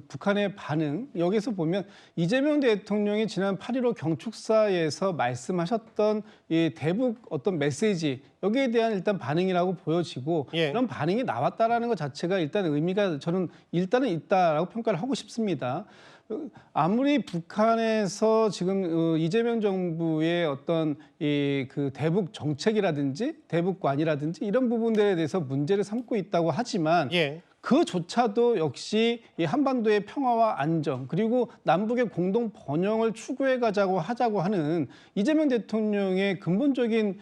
북한의 반응 여기서 보면 이재명 대통령이 지난 8.15 경축사에서 말씀하셨던 이 대북 어떤 메시지 여기에 대한 일단 반응이라고 보여지고 그런 반응이 나왔다라는 것 자체가 일단 의미가 저는 일단은 있다라고 평가를 하고 싶습니다. 아무리 북한에서 지금 이재명 정부의 어떤 대북 정책이라든지 대북관이라든지 이런 부분들에 대해서 문제를 삼고 있다고 하지만 그조차도 역시 이 한반도의 평화와 안정 그리고 남북의 공동 번영을 추구해 하자고 하는 이재명 대통령의 근본적인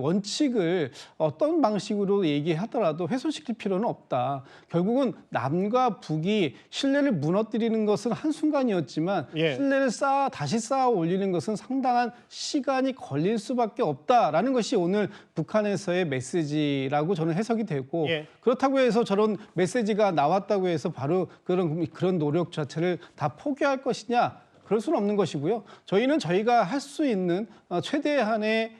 원칙을 어떤 방식으로 얘기하더라도 훼손시킬 필요는 없다. 결국은 남과 북이 신뢰를 무너뜨리는 것은 한순간이었지만 신뢰를 다시 쌓아 올리는 것은 상당한 시간이 걸릴 수밖에 없다라는 것이 오늘 북한에서의 메시지라고 저는 해석이 되고 그렇다고 해서 저런 메시지가 나왔다고 해서 바로 그런 노력 자체를 다 포기할 것이냐? 그럴 수는 없는 것이고요. 저희는 저희가 할 수 있는 최대한의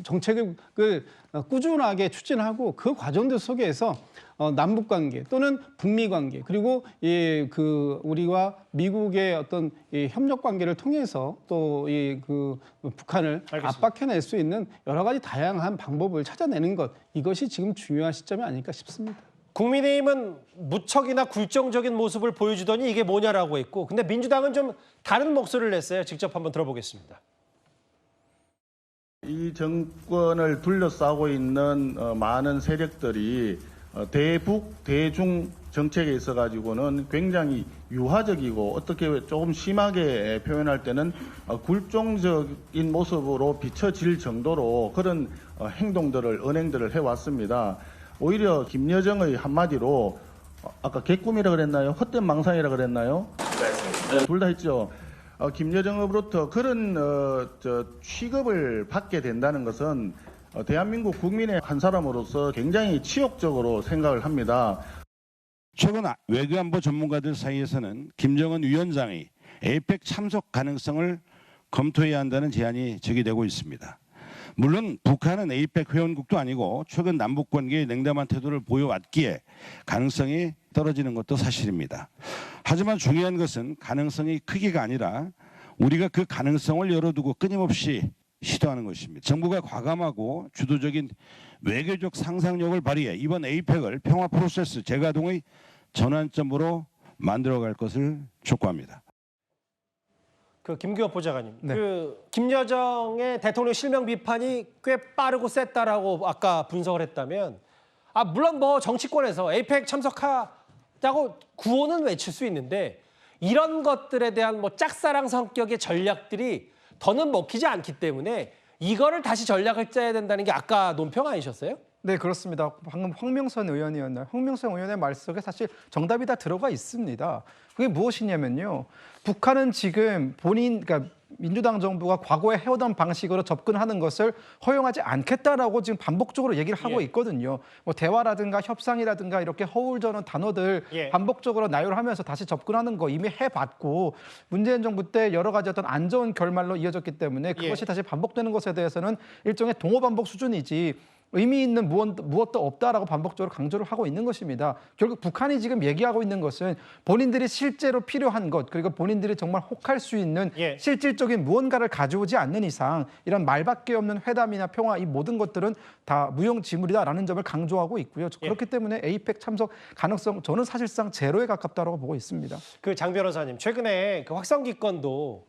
정책을 꾸준하게 추진하고 그 과정들 속에서 남북 관계 또는 북미 관계 그리고 우리와 미국의 어떤 협력 관계를 통해서 또 북한을 압박해낼 수 있는 여러 가지 다양한 방법을 찾아내는 것 이것이 지금 중요한 시점이 아닐까 싶습니다. 국민의힘은 무척이나 굴종적인 모습을 보여주더니 이게 뭐냐라고 했고 근데 민주당은 좀 다른 목소리를 냈어요. 직접 한번 들어보겠습니다. 이 정권을 둘러싸고 있는 많은 세력들이 대북, 대중 정책에 있어 가지고는 굉장히 유화적이고 어떻게 조금 심하게 표현할 때는 굴종적인 모습으로 비춰질 정도로 그런 행동들을 언행들을 해왔습니다. 오히려 김여정의 한마디로 아까 개꿈이라 그랬나요? 헛된 망상이라 그랬나요? 둘 다 했죠. 김여정으로부터 그런 취급을 받게 된다는 것은 대한민국 국민의 한 사람으로서 굉장히 치욕적으로 생각을 합니다. 최근 외교안보 전문가들 사이에서는 김정은 위원장이 에이펙 참석 가능성을 검토해야 한다는 제안이 제기되고 있습니다. 물론 북한은 에이펙 회원국도 아니고 최근 남북관계에 냉담한 태도를 보여왔기에 가능성이 떨어지는 것도 사실입니다. 하지만 중요한 것은 가능성이 크기가 아니라 우리가 그 가능성을 열어두고 끊임없이 시도하는 것입니다. 정부가 과감하고 주도적인 외교적 상상력을 발휘해 이번 에이펙을 평화 프로세스 재가동의 전환점으로 만들어갈 것을 촉구합니다. 김규엽 보좌관님, 김여정의 대통령 실명 비판이 꽤 빠르고 셌다라고 아까 분석을 했다면, 물론 뭐 정치권에서 에이펙 참석하자고 구호는 외칠 수 있는데 이런 것들에 대한 뭐 짝사랑 성격의 전략들이 더는 먹히지 않기 때문에 이거를 다시 전략을 짜야 된다는 게 아까 논평 아니셨어요? 네, 그렇습니다. 방금 황명선 의원이었나요? 황명선 의원의 말 속에 사실 정답이 다 들어가 있습니다. 그게 무엇이냐면요. 북한은 지금 그러니까 민주당 정부가 과거에 해오던 방식으로 접근하는 것을 허용하지 않겠다라고 지금 반복적으로 얘기를 하고 있거든요. 뭐 대화라든가 협상이라든가 이렇게 허울저는 단어들 반복적으로 나열하면서 다시 접근하는 거 이미 해봤고 문재인 정부 때 여러 가지 어떤 안 좋은 결말로 이어졌기 때문에 그것이 다시 반복되는 것에 대해서는 일종의 동호반복 수준이지 의미 있는 무엇도 없다라고 반복적으로 강조를 하고 있는 것입니다. 결국 북한이 지금 얘기하고 있는 것은 본인들이 실제로 필요한 것, 그리고 본인들이 정말 혹할 수 있는 실질적인 무언가를 가져오지 않는 이상 이런 말밖에 없는 회담이나 평화 이 모든 것들은 다 무용지물이다라는 점을 강조하고 있고요. 그렇기 때문에 에이펙 참석 가능성 저는 사실상 제로에 가깝다고 보고 있습니다. 그 장 변호사님, 최근에 그 확성기 건도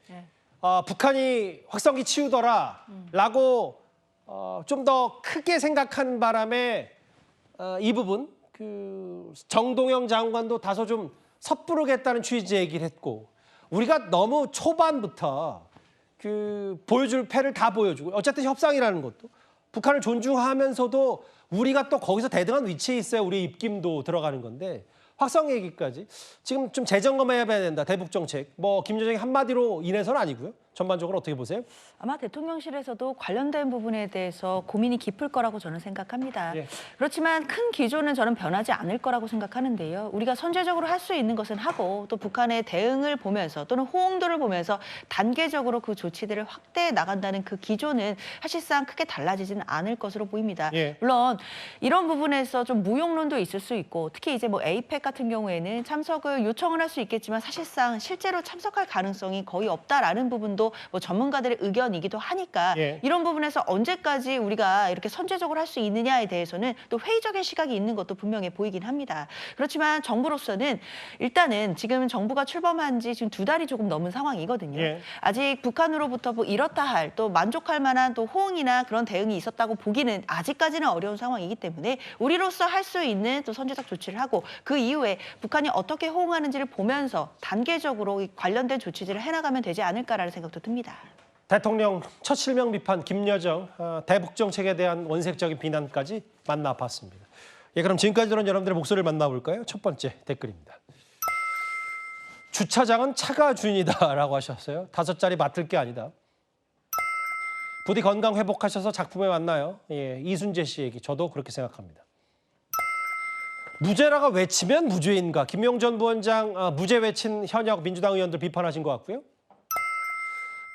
북한이 확성기 치우더라라고 좀 더 크게 생각한 바람에 이 부분 그 정동영 장관도 다소 좀 섣부르겠다는 취지의 얘기를 했고, 우리가 너무 초반부터 그 보여줄 패를 다 보여주고, 어쨌든 협상이라는 것도 북한을 존중하면서도 우리가 또 거기서 대등한 위치에 있어야 우리의 입김도 들어가는 건데, 확성 얘기까지 지금 좀 재점검해야 된다. 대북 정책. 뭐 김여정이 한마디로 인해서는 아니고요. 전반적으로 어떻게 보세요? 아마 대통령실에서도 관련된 부분에 대해서 고민이 깊을 거라고 저는 생각합니다. 그렇지만 큰 기조는 저는 변하지 않을 거라고 생각하는데요. 우리가 선제적으로 할 수 있는 것은 하고, 또 북한의 대응을 보면서 또는 호응도를 보면서 단계적으로 그 조치들을 확대해 나간다는 그 기조는 사실상 크게 달라지지는 않을 것으로 보입니다. 물론 이런 부분에서 좀 무용론도 있을 수 있고, 특히 이제 뭐 에이펙 같은 경우에는 참석을 요청을 할 수 있겠지만 사실상 실제로 참석할 가능성이 거의 없다라는 부분도 뭐 전문가들의 의견이기도 하니까 이런 부분에서 언제까지 우리가 이렇게 선제적으로 할 수 있느냐에 대해서는 또 회의적인 시각이 있는 것도 분명해 보이긴 합니다. 그렇지만 정부로서는 일단은 지금 정부가 출범한 지 지금 2달이 조금 넘은 상황이거든요. 아직 북한으로부터 뭐 이렇다 할 또 만족할 만한 또 호응이나 그런 대응이 있었다고 보기는 아직까지는 어려운 상황이기 때문에 우리로서 할 수 있는 또 선제적 조치를 하고, 그 이후에 북한이 어떻게 호응하는지를 보면서 단계적으로 관련된 조치들을 해나가면 되지 않을까라는 생각도 듭니다. 대통령 첫 실명 비판 김여정, 대북 정책에 대한 원색적인 비난까지 만나봤습니다. 그럼 지금까지 들은 여러분들의 목소리를 만나볼까요? 첫 번째 댓글입니다. 주차장은 차가 주인이다라고 하셨어요. 5자리 맡을 게 아니다. 부디 건강 회복하셔서 작품에 만나요. 이순재 씨 얘기, 저도 그렇게 생각합니다. 무죄라가 외치면 무죄인가? 김용 전 부원장 무죄 외친 현역 민주당 의원들 비판하신 것 같고요.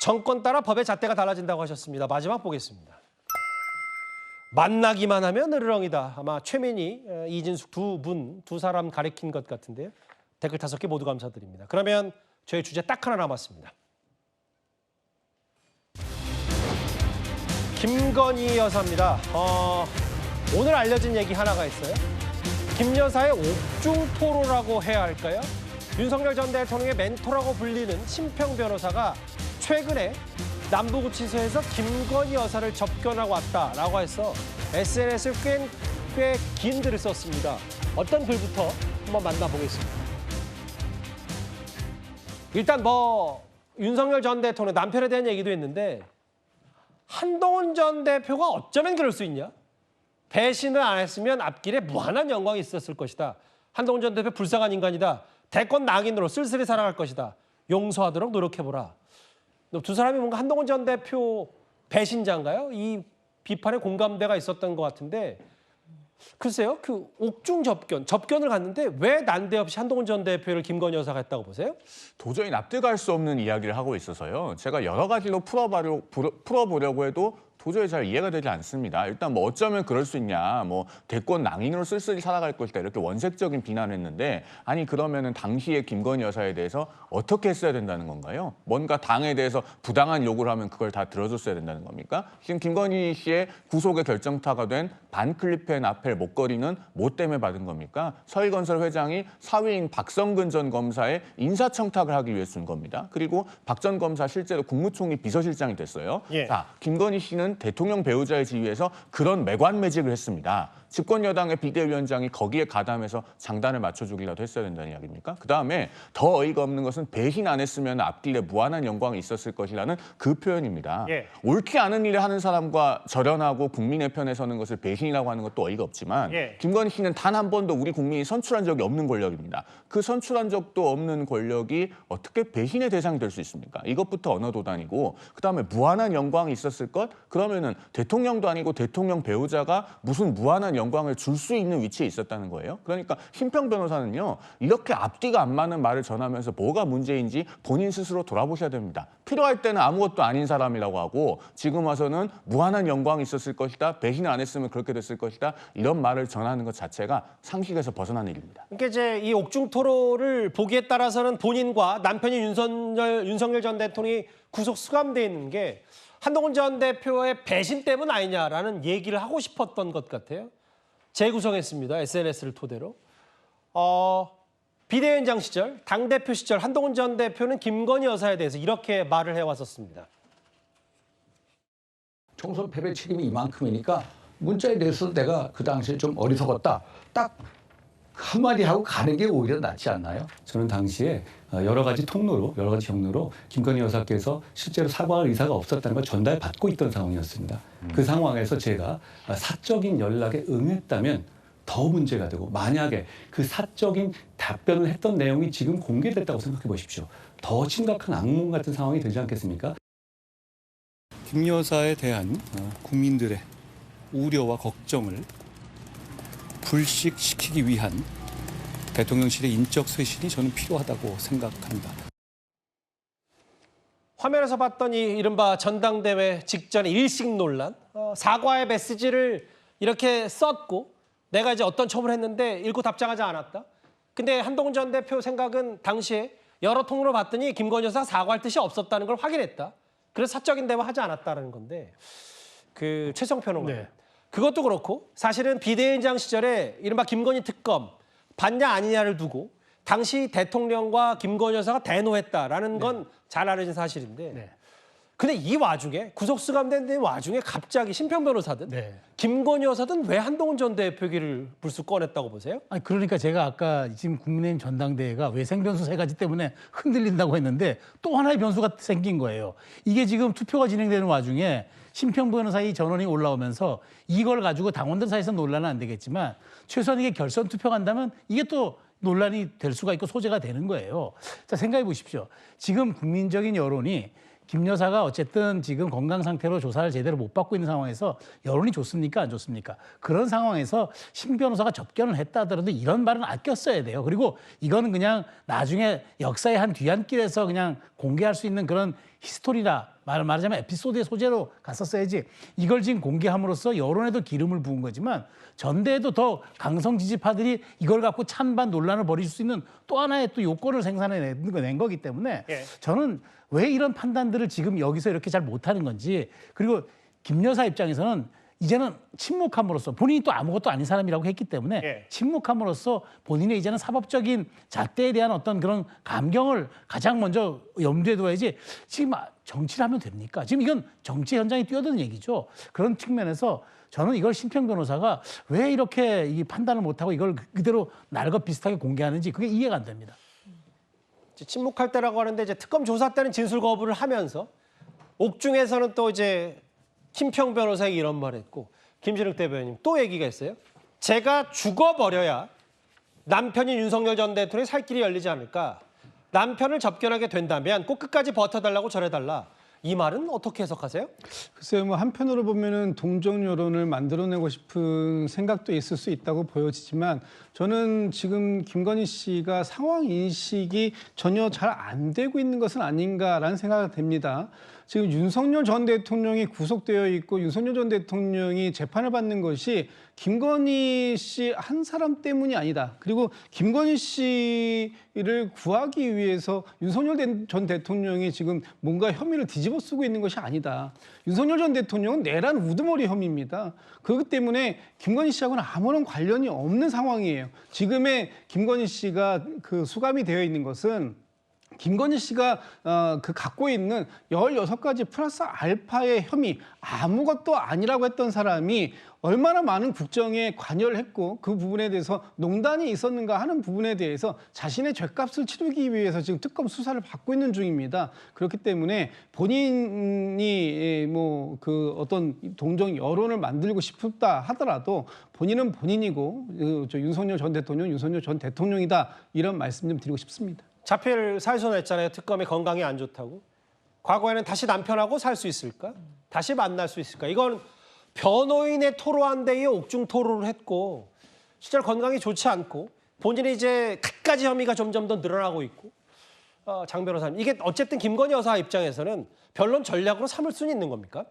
정권 따라 법의 잣대가 달라진다고 하셨습니다. 마지막 보겠습니다. 만나기만 하면 으르렁이다. 아마 최민희, 이진숙 두 사람 가리킨 것 같은데요. 댓글 5개 모두 감사드립니다. 그러면 저희 주제 딱 하나 남았습니다. 김건희 여사입니다. 오늘 알려진 얘기 하나가 있어요. 김 여사의 옥중 토로라고 해야 할까요? 윤석열 전 대통령의 멘토라고 불리는 심평 변호사가 최근에 남부구치소에서 김건희 여사를 접견하고 왔다라고 해서 SNS에 꽤 긴 글을 썼습니다. 어떤 글부터 한번 만나보겠습니다. 일단 뭐 윤석열 전 대통령 남편에 대한 얘기도 했는데, 한동훈 전 대표가 어쩌면 그럴 수 있냐? 배신을 안 했으면 앞길에 무한한 영광이 있었을 것이다. 한동훈 전 대표 불쌍한 인간이다. 대권 낭인으로 쓸쓸히 살아갈 것이다. 용서하도록 노력해보라. 두 사람이 뭔가 한동훈 전 대표 배신자인가요? 이 비판에 공감대가 있었던 것 같은데, 글쎄요, 그 옥중 접견을 갔는데 왜 난데없이 한동훈 전 대표를 김건희 여사가 했다고 보세요? 도저히 납득할 수 없는 이야기를 하고 있어서요. 제가 여러 가지로 풀어보려고 해도 도저히 잘 이해가 되지 않습니다. 일단 뭐 어쩌면 그럴 수 있냐, 뭐 대권 낭인으로 쓸쓸히 살아갈 것이다, 이렇게 원색적인 비난을 했는데, 아니 그러면은 당시에 김건희 여사에 대해서 어떻게 했어야 된다는 건가요? 뭔가 당에 대해서 부당한 요구를 하면 그걸 다 들어줬어야 된다는 겁니까? 지금 김건희 씨의 구속의 결정타가 된 반클리펜 아펠 목걸이는 뭐 때문에 받은 겁니까? 서희건설 회장이 사위인 박성근 전 검사의 인사청탁을 하기 위해 쓴 겁니다. 그리고 박 전 검사 실제로 국무총리 비서실장이 됐어요. 자, 김건희 씨는 대통령 배우자의 지위에서 그런 매관매직을 했습니다. 집권 여당의 비대위원장이 거기에 가담해서 장단을 맞춰주기라도 했어야 된다는 이야기입니까? 그다음에 더 어이가 없는 것은 배신 안 했으면 앞길에 무한한 영광이 있었을 것이라는 그 표현입니다. 옳지 않은 일을 하는 사람과 절연하고 국민의 편에 서는 것을 배신이라고 하는 것도 어이가 없지만, 김건희 씨는 단 한 번도 우리 국민이 선출한 적이 없는 권력입니다. 그 선출한 적도 없는 권력이 어떻게 배신의 대상이 될 수 있습니까? 이것부터 언어도단이고, 그다음에 무한한 영광이 있었을 것? 그러면은 대통령도 아니고 대통령 배우자가 무슨 무한한 영광을 줄 수 있는 위치에 있었다는 거예요. 그러니까 심평 변호사는요. 이렇게 앞뒤가 안 맞는 말을 전하면서 뭐가 문제인지 본인 스스로 돌아보셔야 됩니다. 필요할 때는 아무것도 아닌 사람이라고 하고 지금 와서는 무한한 영광이 있었을 것이다. 배신을 안 했으면 그렇게 됐을 것이다. 이런 말을 전하는 것 자체가 상식에서 벗어난 일입니다. 그러니까 이제 이 옥중 토로를 보기에 따라서는 본인과 남편인 윤석열 전 대통령이 구속 수감돼 있는 게 한동훈 전 대표의 배신 때문 아니냐라는 얘기를 하고 싶었던 것 같아요. 재구성했습니다. SNS를 토대로. 비대위원장 시절, 당대표 시절 한동훈 전 대표는 김건희 여사에 대해서 이렇게 말을 해왔었습니다. 총선 패배 책임이 이만큼이니까 문자에 대해서 내가 그 당시에 좀 어리석었다. 딱 한마디 하고 가는 게 오히려 낫지 않나요? 저는 당시에 여러 가지 통로로, 여러 가지 경로로 김건희 여사께서 실제로 사과할 의사가 없었다는 걸 전달받고 있던 상황이었습니다. 그 상황에서 제가 사적인 연락에 응했다면 더 문제가 되고 만약에 그 사적인 답변을 했던 내용이 지금 공개됐다고 생각해 보십시오. 더 심각한 악몽 같은 상황이 되지 않겠습니까? 김 여사에 대한 국민들의 우려와 걱정을 불식시키기 위한 대통령실의 인적 쇄신이 저는 필요하다고 생각합니다. 화면에서 봤던 이 이른바 전당대회 직전 일식 논란, 사과의 메시지를 이렇게 썼고 내가 이제 어떤 처분을 했는데 읽고 답장하지 않았다. 근데 한동훈 전 대표 생각은 당시에 여러 통로로 봤더니 김건희 여사가 사과할 뜻이 없었다는 걸 확인했다. 그래서 사적인 대화 하지 않았다는 건데 그 최성 평론가. 네. 그것도 그렇고 사실은 비대위원장 시절에 이른바 김건희 특검 받냐 아니냐를 두고 당시 대통령과 김건희 여사가 대노했다라는 건 잘 알려진 사실인데 근데 이 와중에 구속수감된 와중에 갑자기 심평 변호사든 김건희 여사든 왜 한동훈 전 대표 얘기를 불쑥 꺼냈다고 보세요? 아니 그러니까 제가 아까 지금 국민의힘 전당대회가 외생 변수 3가지 때문에 흔들린다고 했는데 또 하나의 변수가 생긴 거예요. 이게 지금 투표가 진행되는 와중에 심평 변호사의 전원이 올라오면서 이걸 가지고 당원들 사이에서 논란은 안 되겠지만 최소한 이게 결선 투표 간다면 이게 또 논란이 될 수가 있고 소재가 되는 거예요. 자, 생각해 보십시오. 지금 국민적인 여론이 김 여사가 어쨌든 지금 건강 상태로 조사를 제대로 못 받고 있는 상황에서 여론이 좋습니까? 안 좋습니까? 그런 상황에서 심 변호사가 접견을 했다 하더라도 이런 말은 아껴 써야 돼요. 그리고 이거는 그냥 나중에 역사의 한 뒤안길에서 그냥 공개할 수 있는 그런 히스토리다. 말하자면 에피소드의 소재로 갔었어야지 이걸 지금 공개함으로써 여론에도 기름을 부은 거지만 전대에도 더 강성 지지파들이 이걸 갖고 찬반 논란을 벌일 수 있는 또 하나의 또 요건을 생산해낸 거기 때문에 저는 왜 이런 판단들을 지금 여기서 이렇게 잘 못하는 건지 그리고 김 여사 입장에서는 이제는 침묵함으로써 본인이 또 아무것도 아닌 사람이라고 했기 때문에 침묵함으로써 본인의 이제는 사법적인 잣대에 대한 어떤 그런 감경을 가장 먼저 염두에 둬야지 지금 정치를 하면 됩니까? 지금 이건 정치 현장에 뛰어드는 얘기죠. 그런 측면에서 저는 이걸 심평 변호사가 왜 이렇게 이 판단을 못하고 이걸 그대로 날것 비슷하게 공개하는지 그게 이해가 안 됩니다. 침묵할 때라고 하는데 이제 특검 조사 때는 진술 거부를 하면서 옥중에서는 또 이제 심평 변호사에게 이런 말을 했고 김진욱 대변인 또 얘기가 있어요. 제가 죽어버려야 남편인 윤석열 전 대통령의 살 길이 열리지 않을까. 남편을 접견하게 된다면 꼭 끝까지 버텨달라고 전해달라. 이 말은 어떻게 해석하세요? 글쎄요, 뭐 한편으로 보면은 동정 여론을 만들어내고 싶은 생각도 있을 수 있다고 보여지지만 저는 지금 김건희 씨가 상황 인식이 전혀 잘 안 되고 있는 것은 아닌가라는 생각이 됩니다. 지금 윤석열 전 대통령이 구속되어 있고 윤석열 전 대통령이 재판을 받는 것이 김건희 씨 한 사람 때문이 아니다. 그리고 김건희 씨를 구하기 위해서 윤석열 전 대통령이 지금 뭔가 혐의를 뒤집어 쓰고 있는 것이 아니다. 윤석열 전 대통령은 내란 우두머리 혐의입니다. 그렇기 때문에 김건희 씨하고는 아무런 관련이 없는 상황이에요. 지금의 김건희 씨가 그 수감이 되어 있는 것은 김건희 씨가 그 갖고 있는 16가지 플러스 알파의 혐의 아무것도 아니라고 했던 사람이 얼마나 많은 국정에 관여를 했고 그 부분에 대해서 농단이 있었는가 하는 부분에 대해서 자신의 죗값을 치르기 위해서 지금 특검 수사를 받고 있는 중입니다. 그렇기 때문에 본인이 뭐 그 어떤 동정 여론을 만들고 싶다 하더라도 본인은 본인이고 윤석열 전 대통령, 윤석열 전 대통령이다 이런 말씀 좀 드리고 싶습니다. 자필 사유선언했잖아요. 특검이 건강이 안 좋다고. 과거에는 다시 남편하고 살 수 있을까? 다시 만날 수 있을까? 이건 변호인의 토로한 데에 옥중 토로를 했고 실제로 건강이 좋지 않고 본인의 이제 갖가지 혐의가 점점 더 늘어나고 있고 장 변호사님, 이게 어쨌든 김건희 여사 입장에서는 변론 전략으로 삼을 수는 있는 겁니까?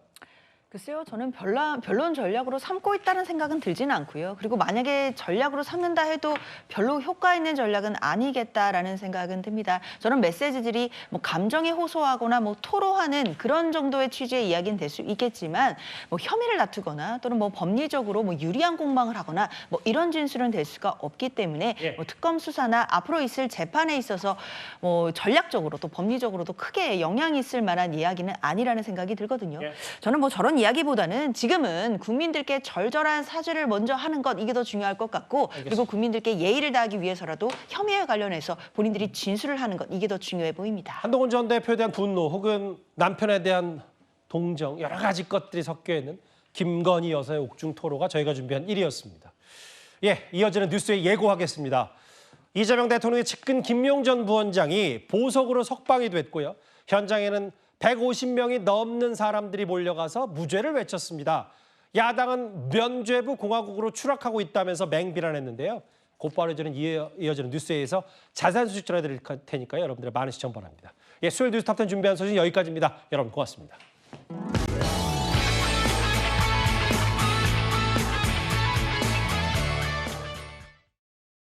글쎄요, 저는 변론 전략으로 삼고 있다는 생각은 들지는 않고요. 그리고 만약에 전략으로 삼는다 해도 별로 효과 있는 전략은 아니겠다라는 생각은 듭니다. 저는 메시지들이 뭐 감정에 호소하거나 뭐 토로하는 그런 정도의 취지의 이야기는 될 수 있겠지만 뭐 혐의를 다투거나 또는 뭐 법리적으로 뭐 유리한 공방을 하거나 뭐 이런 진술은 될 수가 없기 때문에 뭐 특검 수사나 앞으로 있을 재판에 있어서 뭐 전략적으로 또 법리적으로도 크게 영향이 있을 만한 이야기는 아니라는 생각이 들거든요. 저는 뭐 저런 이야기보다는 지금은 국민들께 절절한 사죄를 먼저 하는 것, 이게 더 중요할 것 같고, 그리고 국민들께 예의를 다하기 위해서라도 혐의에 관련해서 본인들이 진술을 하는 것, 이게 더 중요해 보입니다. 한동훈 전 대표에 대한 분노 혹은 남편에 대한 동정, 여러 가지 것들이 섞여 있는 김건희 여사의 옥중 토로가 저희가 준비한 1위였습니다. 예, 이어지는 뉴스에 예고하겠습니다. 이재명 대통령의 측근 김용 전 부원장이 보석으로 석방이 됐고요. 현장에는 150명이 넘는 사람들이 몰려가서 무죄를 외쳤습니다. 야당은 면죄부 공화국으로 추락하고 있다면서 맹비난했는데요. 곧바로 이어지는 뉴스에서 자세한 소식 전해드릴 테니까요. 여러분들의 많은 시청 바랍니다. 예, 수요일 뉴스 탑10 준비한 소식 여기까지입니다. 여러분 고맙습니다.